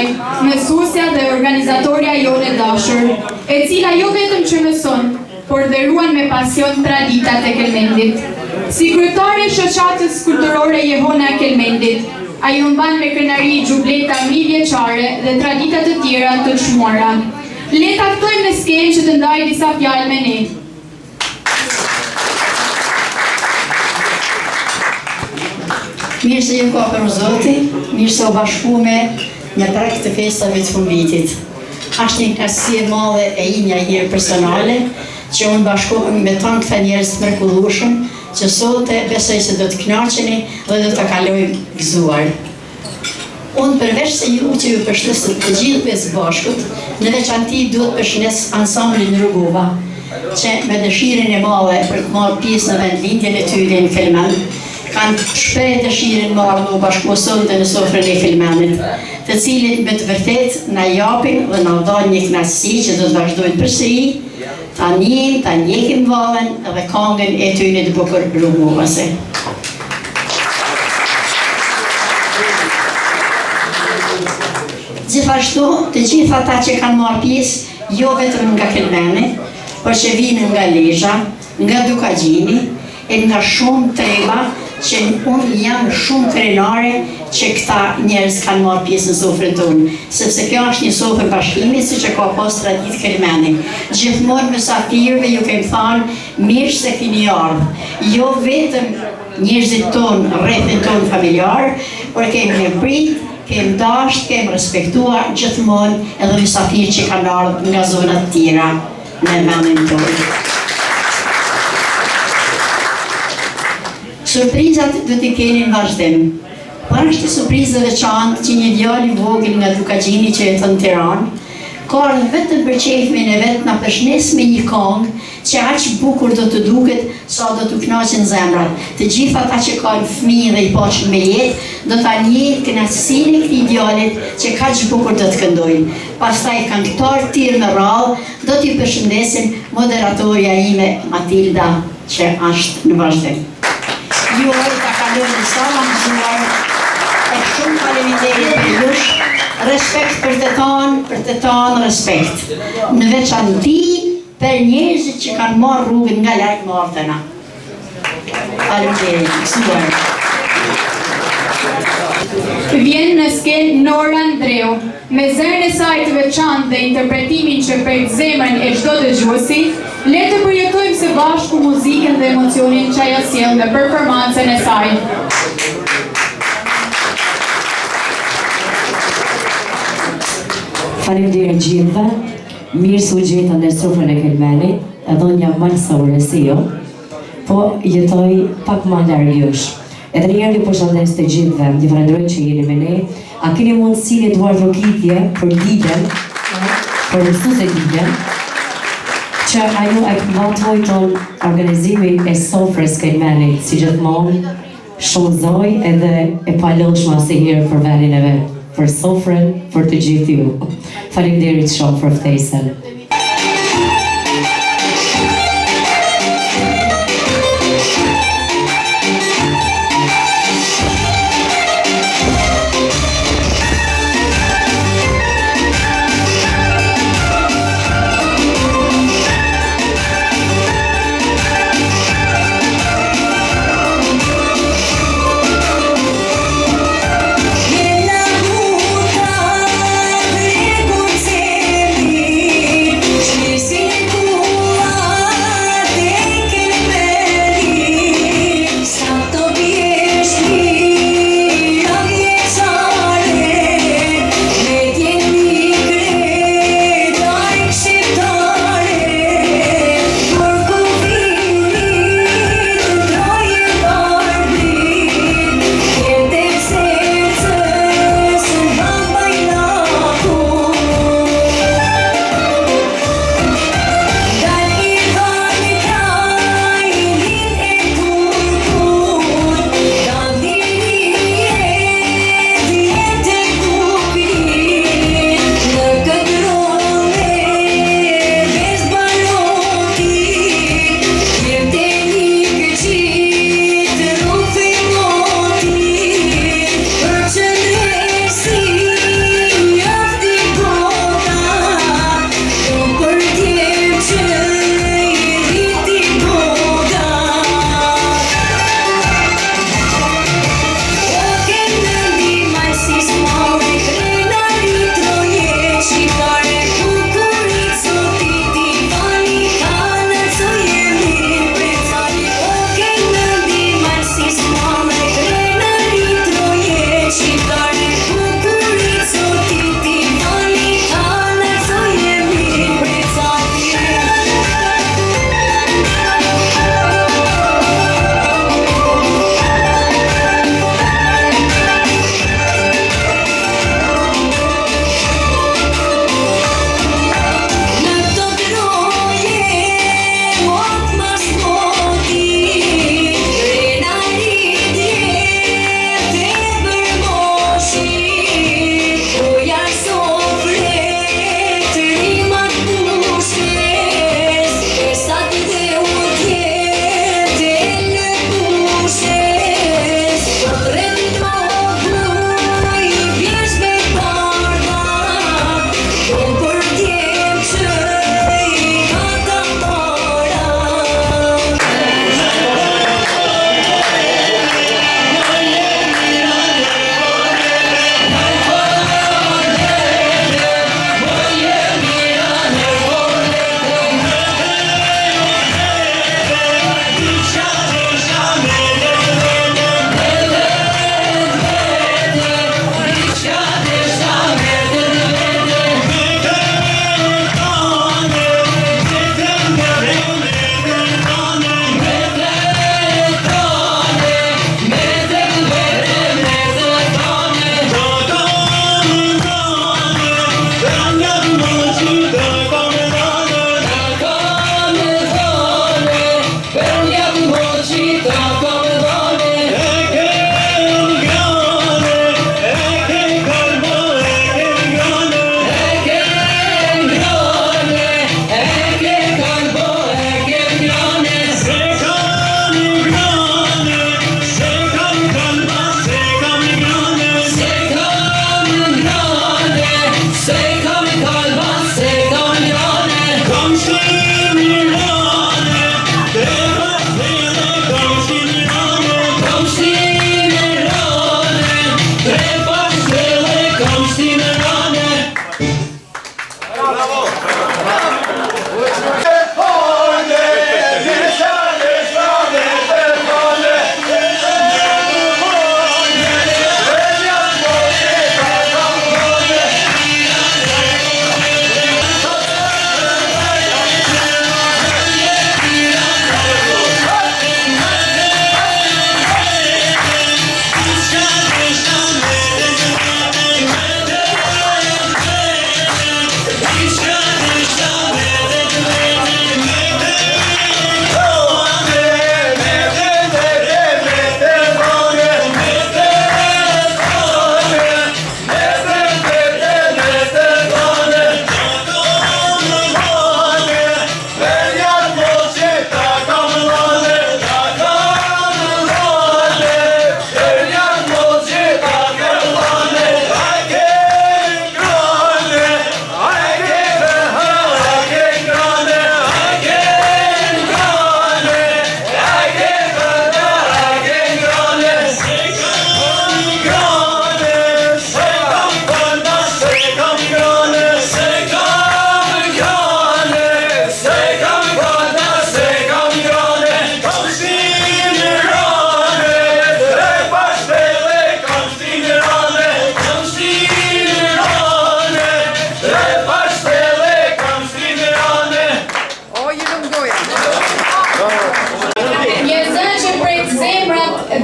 juaj, mësuesja dhe organizatorja jone dashur, e cila jo vetëm që mëson, por dhe ruan me pasion traditat e Kelmendit. Si kryetare e shoqatës kulturore Jehona e Kelmendit, ajo mban me krenari xhubleta mijëvjeçare dhe tradita të tjera të çmuara. Le ta ftojmë në skenë që të ndajë disa fjalë me ne. Mirë se ju ka për Zoti, mirë se u bashkume në prek të festave të fundvitit. Ashtë një kënaqësi e madhe e imja herë personale, që unë bashkohem me tantë të njerëz të mrekullueshëm, që sot besoj se do të kënaqeni dhe do të kalojmë gëzuar. Unë përveç se ju që ju përshëndes të gjithëve së bashkut, në veçanti duhet përshëndes ansamblin Rrugova, që me dëshirën e madhe për të marrë pjesë në vendlindjen e tyre në Kelmen, kanë shprehë dëshirën marrë në bashku sonte në sofrën e Kelmenit, të cilit me të vërtet na japin dhe na dhajnë një kënaqësi që do të vazhdojnë përsëri, ta njihen, ta ndjekim vallën dhe këngën e tyre të bukur rrugovase. Gjithashtu, të gjithë ata që kanë marrë pjesë, jo vetëm nga Kelmeni, por që vinë nga Lezhë, nga Dukagjini, e nga shumë treba, që unë jam shumë krenare që këta njerëz kanë marrë pjesë në sofrën tonë, sepse kjo është një sofrë bashkimi, si që ka pas traditë Kelmeni. Gjithmonë mysafirëve ju kemi thënë mirë se keni ardhur. Jo vetëm njerëzit tonë, rrethin tonë familjar, por kemi një prit, kemi dashur, kemi respektuar gjithmonë edhe mysafirë që kanë ardhur nga zonat tjera në vendin tonë. Surprizat do t'i keni në vazhdim. Para është surprizë veçantë që një djalë i vogël nga Dukagjini që jeton në Tiranë, ka ardhur vetëm për qejfin e vet na përshëndes me një këngë që aq bukur do të duket sa do t'u kënaqen zemrat. Të gjithë ata që kanë fëmijë dhe i pashën me jetë, do ta njihin kënaqësinë e këtij djalit që kaq bukur do të këndojnë. Pastaj këngëtar të tjerë me radhë do t'i përshëndesin moderatorja ime Matilda që është në vazhdim. Ju ta kalojnë sa më mësuar, e shumë faleminderit për jush, respekt për të tonë respekt. Në veçanti për njerëzit që kanë marrë rrugën nga larg martëna. Faleminderit, mësuar. Vjen në skenë Nora Andreu, me zërin e saj të veçantë dhe interpretimin që prek zemrën e çdo dëgjuesi, le të përjetojmë së bashku muzikën dhe emocionin që ajo sjell në performancën e saj. Faleminderit gjithëve, mirë se u gjeta në sofrën e Kelmenit, edhe unë jam malësore si jo, po jetoj pak më larg jush. Edhe njerë ju përshëndes të gjithëve, ju falenderoj që jeni me ne. A keni mundësi një duar rokitje për ditën, për mësues e ditën, që ajo e këmbatoj ton organizimi e sofrës Kelmenit, si gjithmonë, shumëzoj edhe e palëshma si herë për vendin e vetë, për sofrën, për të gjithë ju. Faleminderit shumë për ftesën.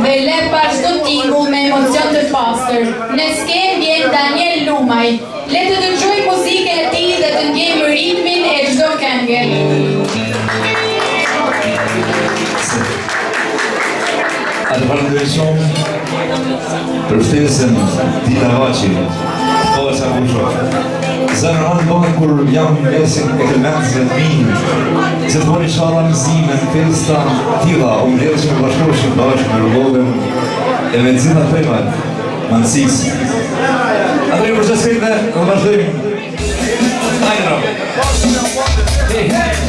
dhe le pa çdo tingull me emocion të pastër. Në skenë vjen Daniel Lumaj. Le të dëgjojmë muzikën e tij dhe të ndjejmë ritmin e çdo këngë. Advërndërshom për ftesën Dina Vaci, Forca Kusho. Zërëran bëhen kur jam në mesin e këllëmendësve të minë, që të boni shala mëzime në festa tila, mbledhë që me bashkoshën bashkë me rëllohën e me nëzina temat mënësisë. Atëri për që skejtë dhe vazhdojmë. Ajnëra. Hey, hey!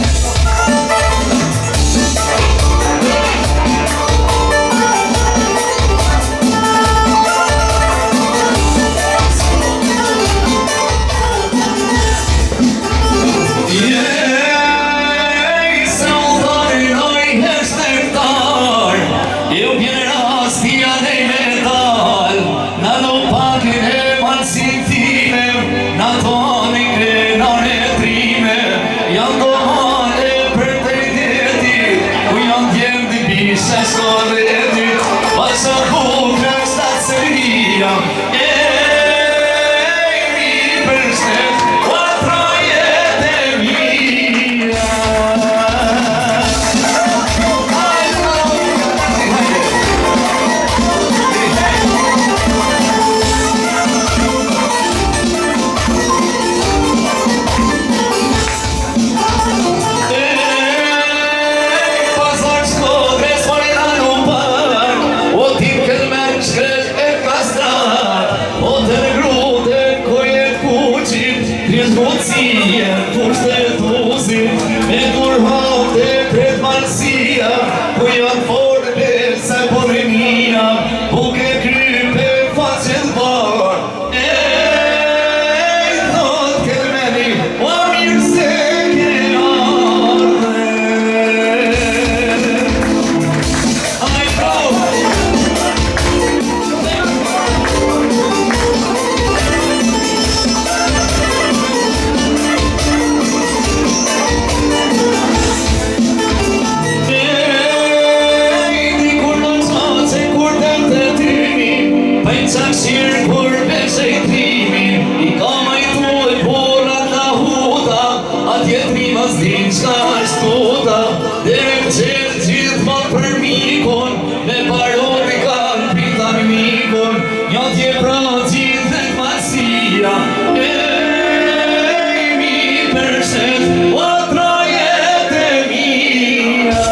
O ti Jo t'je pra gjithë dhe kmasia, mi përshët, o trojet e mia.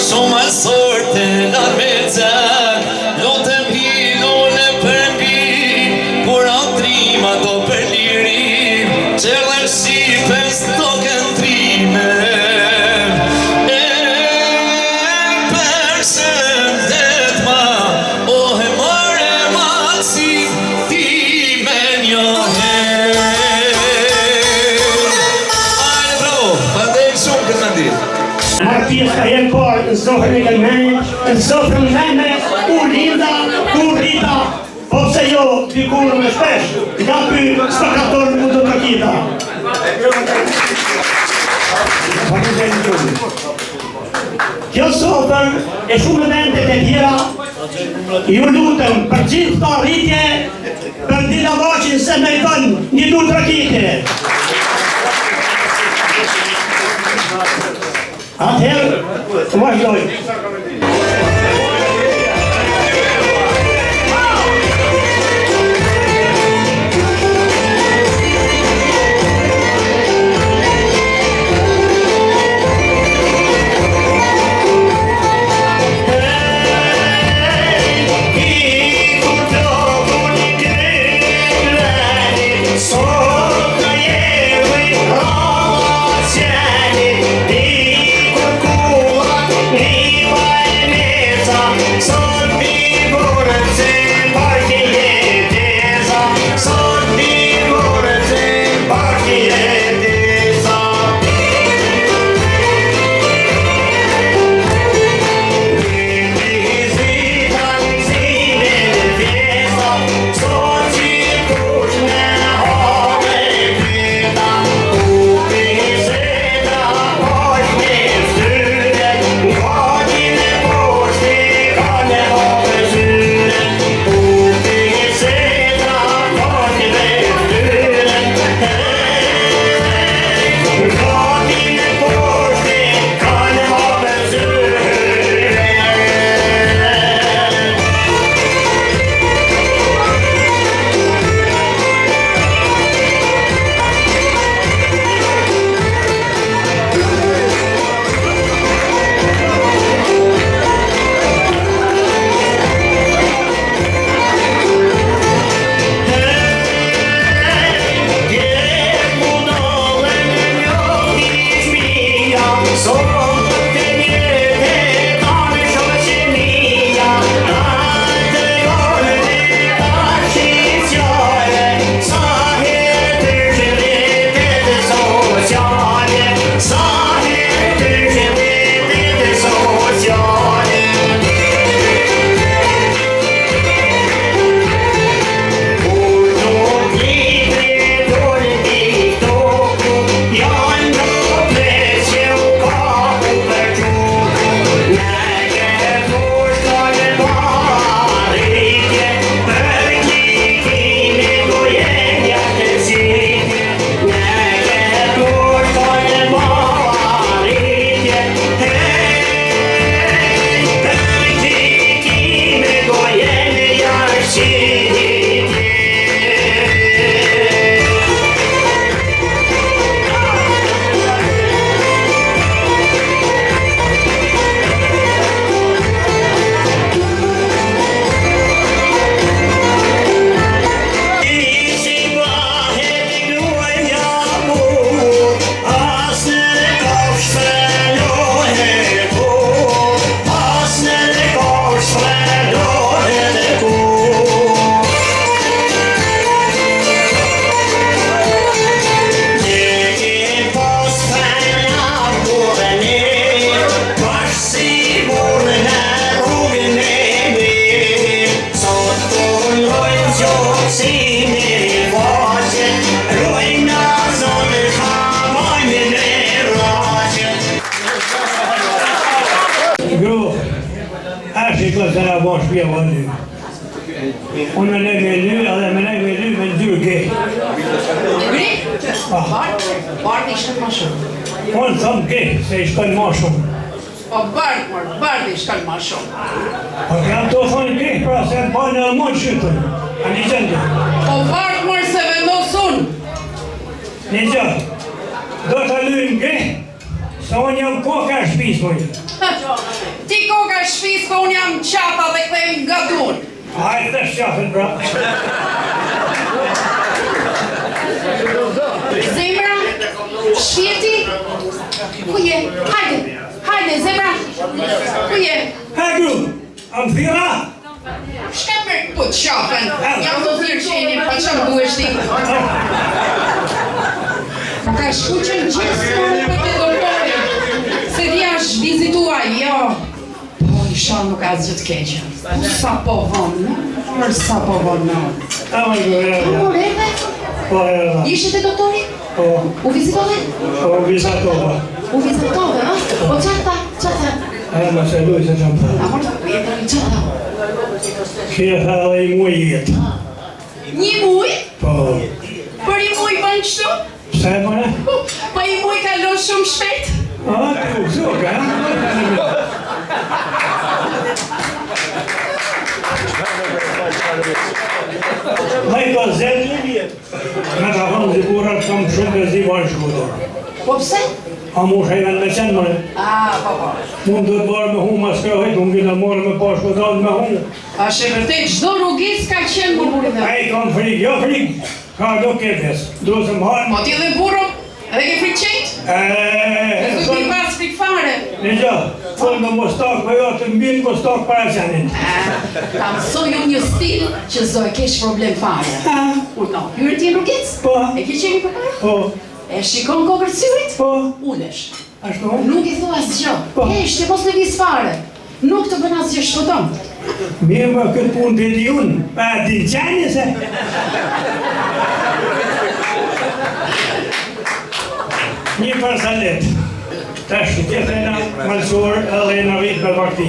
Shumë sorte larmecak, lotëm hilone për mbi, kur antrima do për lirim, qëllëm shqipen stokën trime. Përshëm detma, ohe mare matësi, ti me njohe. Ajde bravo, pandej shumë këtë në ditë. Marë pjesë ka jenë parë në sofrën e Kelmenit, në sofrën mene, u linda, u rrita, po pse jo, dikurë me shpesh, nga për stakator në do të kita. Kjo sofrën e shumë vendet e tjera, ju lutëm për gjithë të rritje, për Dina Vaqin se me i thënë një du të rakite. Atëherë, të vazhdoj. shkët se nga bo shpje vë ly. Unë me ne me ly, edhe me ne me ly me ndyrë gej. Gri? Bardi shkët ma shumë. Unë thëmë gej, se i shkën ma shumë. Po Bardi shkët ma shumë. Po kam të thonë gej, pra se në banë edhe mojë shytën. A një gjendë. Po Bardi mërë se vendos unë. Një gjendë. Do të lyjmë gej, se unë jam koka shpis, mojë. Ti koka shpis, po unë jam qapa dhe këthejmë nga dunë. Hajde të shqafën, bra. Zemra, shpjeti, ku je? Hajde, Zemra, ku je? Hajdu, am thira? Shka për po të qafën, jam të thirë qenje, pa që më duesh ti. Ka shku që në gjithë për të doktori, se di ashtë vizitua, jo. Po, isha nuk asë gjithë keqë. Sa po vonë, sa po vonë. Ishe të doktori? Po. U vizitove? Po, u vizitove. U vizitove, a? Po qata? Ma se duj se qëmë thë. A mërë të pjetër, qata? Kje tha dhe i muj jetë. Një muj? Po. Për i muj bënë qëtu? Pse, mëne? Po i muj kalon shumë shpet? A, të u zuk, a? Dhej ka zetë, me ka thonë zikurat kam shumë për zi banë shkuta. Po pse? A mu shajven me qenë mëne. Po. Mund të bërë me humë asë kërëhejt, unë gina morë me pashkutat me humë. A shë vërtet, gjdo rrugis ka qenë burburin dhe? A i kam frikë, jo frikë, ka do ketes, do se më harë. Po ti dhe burro, edhe ke frikë qetë? Dhe du t'i pas frikë fare? Në gjë, thonë me mostak, për jo të mbinë mostak para qenin. Ta mësoj unë një stil që zdo e kesh problem fare. Uno, hyrë ti në rrugis? Po. E ke qeni për kërë? Po. E shikon kokër syrit? Po. Ulesh. Ashtu? Nuk i thua asë gjë. Hesh, që mos lëviz fare. Nuk të bën asë gjë shpëton. Mirë më këtë punë të di unë, pa di qeni se. Një përsalet. Ta shkëtjet e nga malësor edhe në vitë me parti.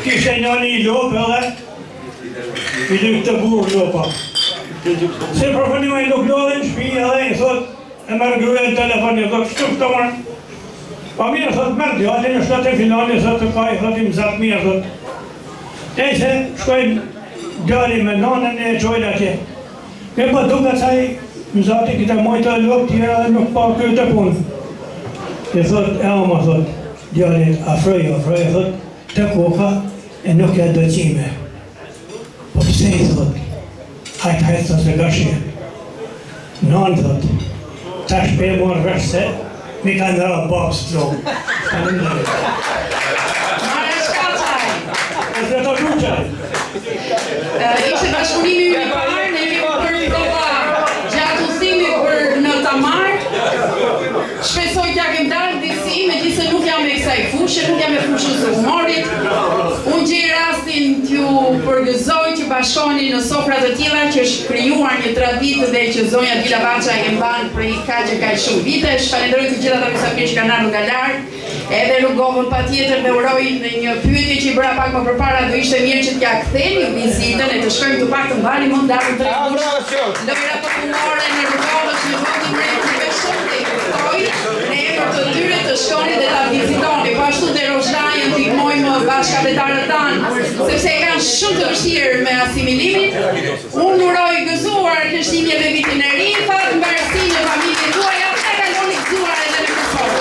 Kishte njani i lopë edhe i lykë të burë lopa. Se përfënima i nuk lodhe në shpi edhe i thot e mërë gruja në telefon, i thot shtu këtë mërë. Pa mirë, thot mërë djallin, në shtat e filani, thot të kaj, thot i më zatë mirë, thot. E se shkojnë djallin me nanën e qojnë atje. Me pa duke saj më zatë i këta mojtë e lopë tjera dhe nuk pa këtë e punë. I thot, e oma, thot, djallin, afroj, thot, të koka e nuk e do qime. Po pëse i thot, hajtë thot se gashje. Nënë thot, ta shpe morë vërë se, mi ka ndëra babës të zonë. Mare shkacaj! E se të shuqaj. Ishte bashkëpunimi i parë, ne kemi për topa gjatë udhëtimit për në Tamar. Shpresoj t'ja kem dalë disi, megjithëse nuk jam me kësaj fushë, nuk jam me fushën së humorit. Unë gjej rastin t'ju përgëzoj që bashkoni në sofra të tilla që është krijuar një traditë dhe që zonja Dila Baça e mban prej kaq shumë vitesh. Falenderoj të gjitha ata mysafirë që kanë ardhur nga larg. Edhe rrugovën patjetër dhe uroj në një pyetje që i bëra pak më përpara, do ishte mirë që t'ja ktheni vizitën e të shkojmë të paktën mbani mund darkën drejt lojra popullore në rrugovën që votin me shumë të kuptoj, ne për të tyre të shkoni dhe ta vizitoni, po ashtu dhe Rozhdajën t'i ndihmojmë bashkëpunëtarët tanë, sepse e kanë shumë të vështirë me asimilimin. Unë uroj gëzuar Krishtimjeve vitin e ri, fat mbarësi në familjen tuaja, të kaloni gëzuar edhe në Kosovë.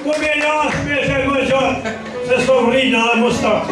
Po me lasë me se më gjatë, se s'ko vrinë dhe mustak.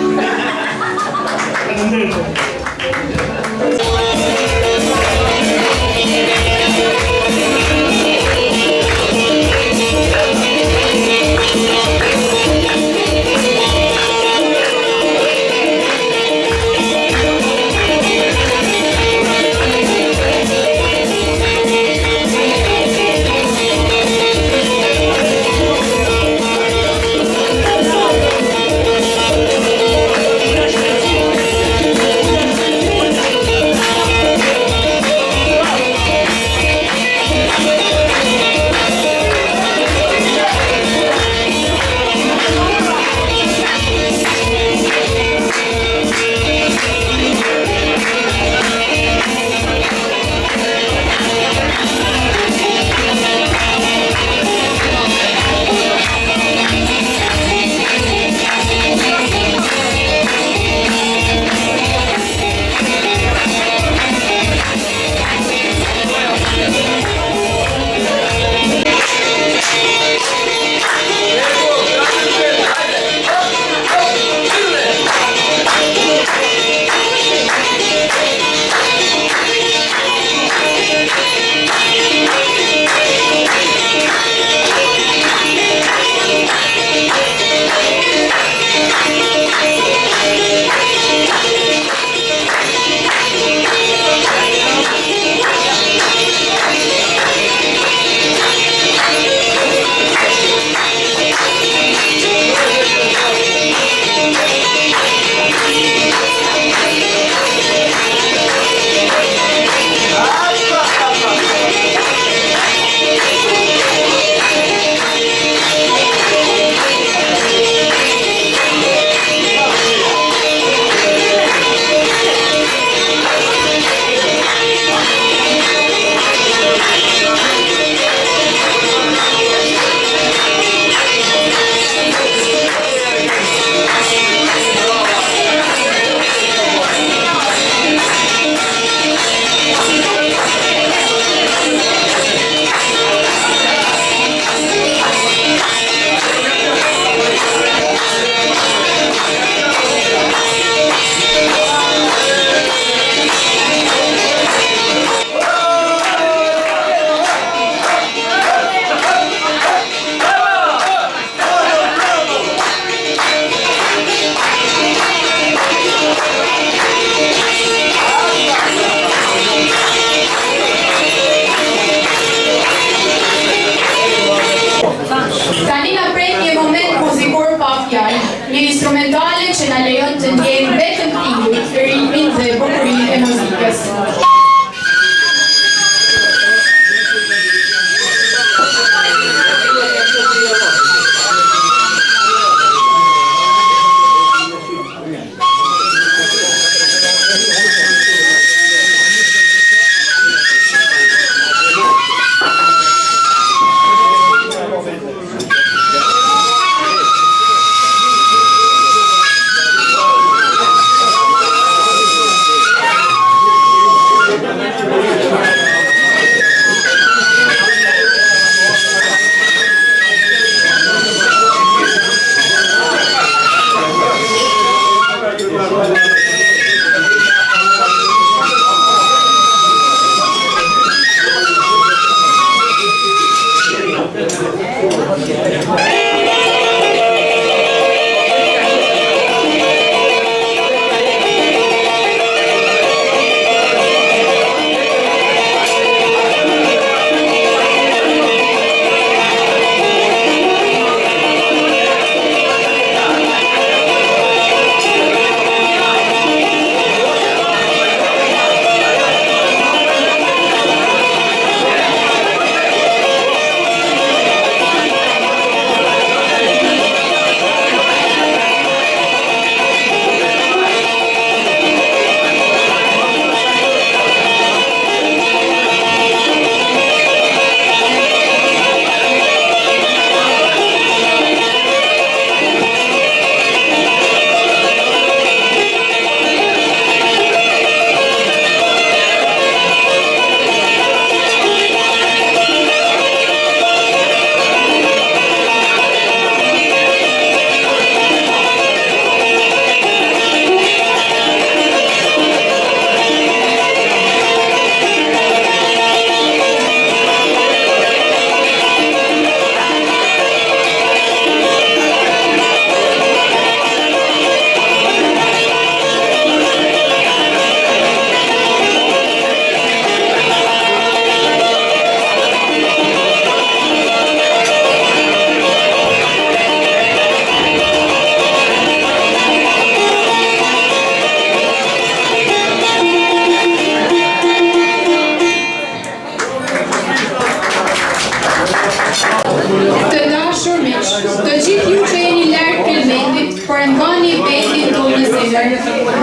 një instrumentale që na lejon të ndjejmë vetëm tingull, ritmin dhe bukurinë e muzikës.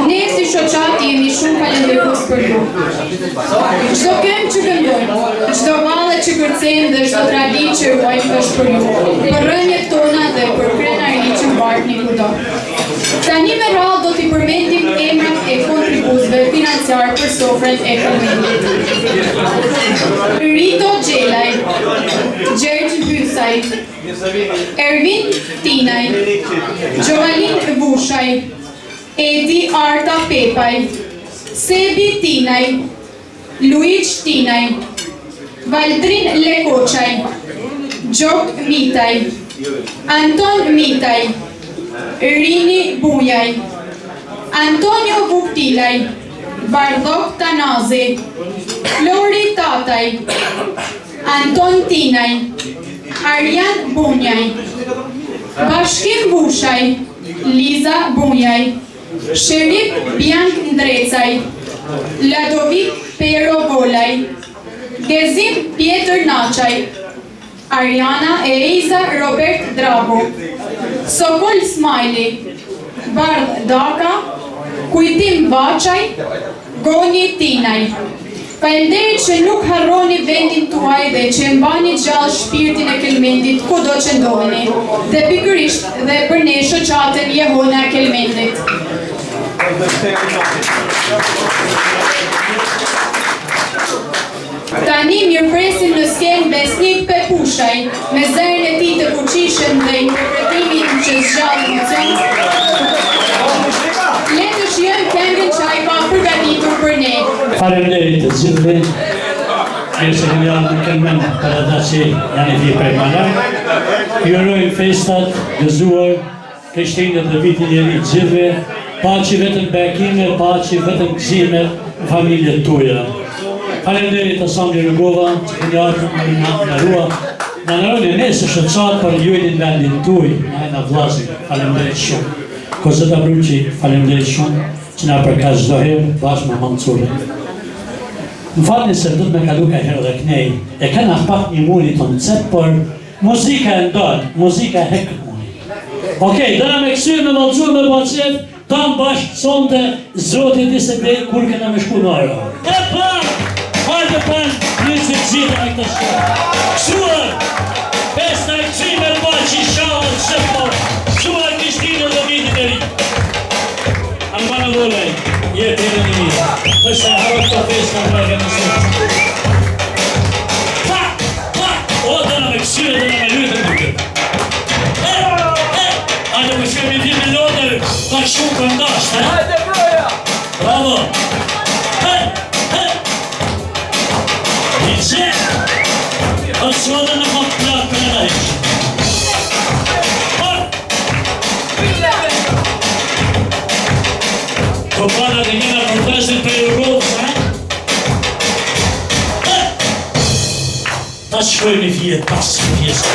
Ne si shoqat jemi shumë falenderues për ju. Çdo këngë që këndojmë, çdo valle që kërcejmë dhe çdo traditë që ruajmë është për ju, për rënjet tona dhe për krenari që mbartni kudo. Tani me radhë do t'i përmendim emrat e kontribuesve financiar për sofrën e Kelmendit. Rito Gjelaj, Gjergj Bysaj, Ervin Tinaj, Gjovalin Vushaj, Edi Arta Pepaj, Sebi Tinaj, Luiq Tinaj, Valdrin Lekoqaj, Gjok Mitaj, Anton Mitaj, Rini Bujaj, Antonio Vuktilaj, Bardhok Tanazi, Flori Tataj, Anton Tinaj, Arjan Bunjaj, Bashkim Vushaj, Liza Bunjaj, Sherip Bjank Ndrecaj, Ladovik Pero Golaj, Gezim Pjetër Nachaj, Ariana Eiza Robert Drabu, Sokol Smajli, Bardh Daka, Kujtim Baqaj, Goni Tinaj. Faleminderit që nuk harroni vendin tuaj dhe që mbani gjallë shpirtin e Kelmendit kudo që ndodheni, dhe pikërisht dhe për ne shoqatën Jehona e Kelmendit. Tani mirëpresim në skenë Besnik Pepushaj, me zërin e tij të fuqishëm dhe interpretimin që zgjall emocion. Le të shijojmë këngën që ai ka përgatitur për ne. Faleminderit të gjithëve. Mirë se kemi ardhur në Kelmend për ata që janë vijë prej malaj. Ju urojmë festat gëzuar, Krishtinët dhe vitin e ri të gjithëve, paqi vetëm bekime, paqi vetëm gëzime në familjet tuaja. Faleminderit Asambli Rugova, që keni ardhur në rua, në nërën e nesër shoqat për lujtin vendin tuaj, na vllazë. Faleminderit shumë. Kozeta Bruqi, faleminderit shumë që na përka çdo herë bashkë me Mancurin. Më falni se do të me kalu ka herë dhe knej, e kanë pak një muri të nëcet, por muzika e ndonë, muzika e hekë muri. Okej, dëna me kësyrë me Mancur me Bacet, tam bashkë sonde Zotit i se dhe kur këna me shku në aro. E pan, hajde pan, njësë të gjitha e këtë shku. Kësuar, pesta e kësime të baqë i shalën se por, kësuar Kristinë dhe vitin e ri. Albana volej, jetë e në mirë. Përse harot të festa në përgjë në sërë. O, dëna me kësire, dëna me lujtë në këtë. Hajde me shkemi ti me lodër, ka shumë këndasht, he? Hajde broja! Bravo! I gjithë! O të shodë në më të platë për në heqë. Kopana dhe njëna kontesin për Europës, ta shkojnë i fjetë pasë në pjesë.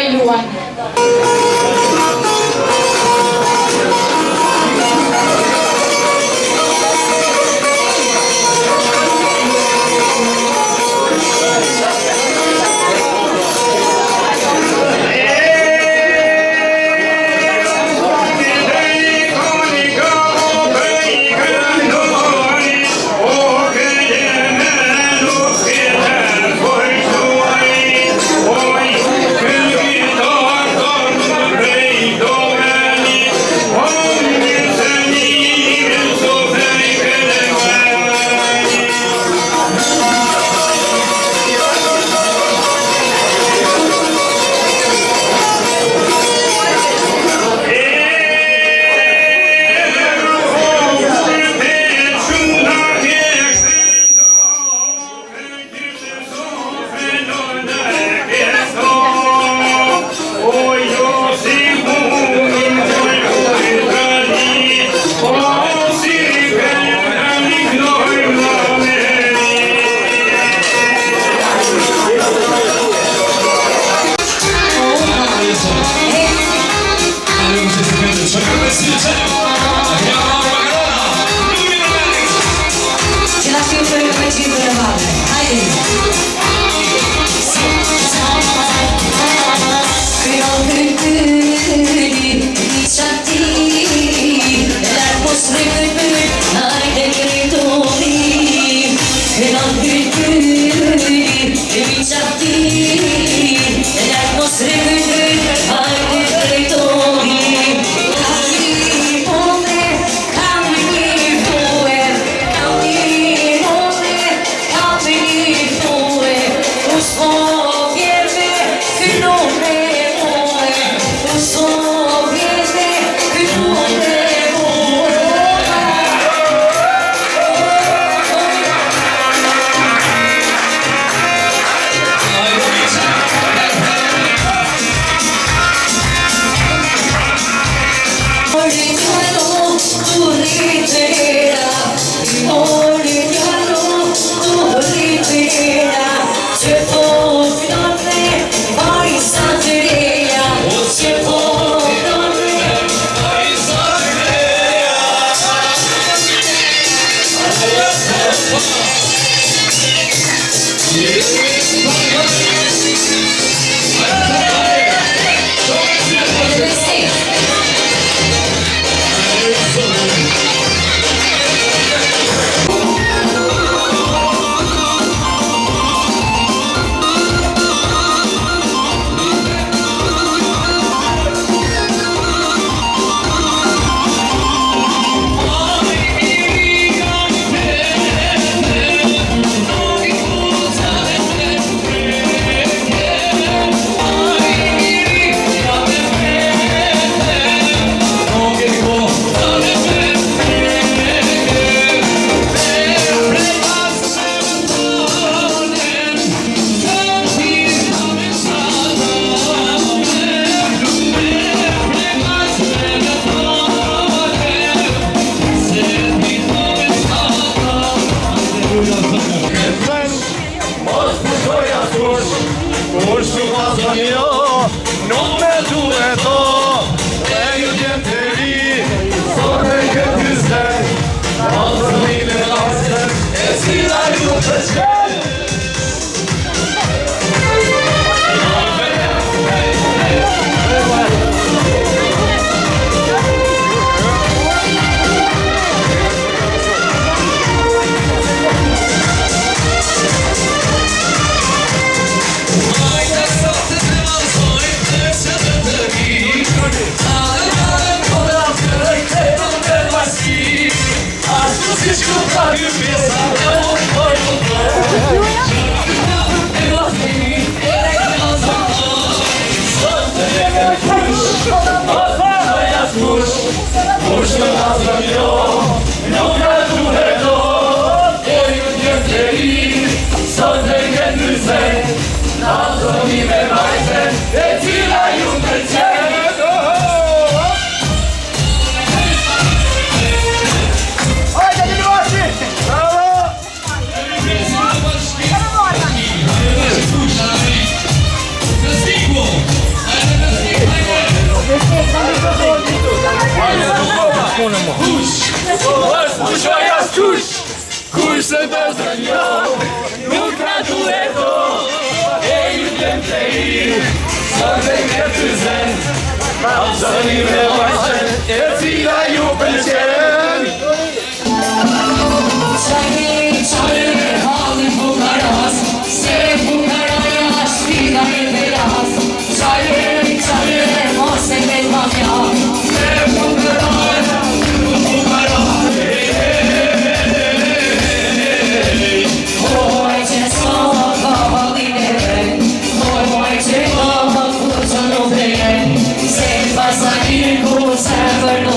e luan. Ai, punë më. Kush vajas kush, kush se të zënjo, nuk na dueto, e ju t'jem të i, së dhe këtë të zen, zëni me vajqen, e cila ju pëlqen. Qajë, halin Bukaras, se Bukaraja shpida e dhe jas, qajë, mos e me mafja, se Bukaraja, Never know.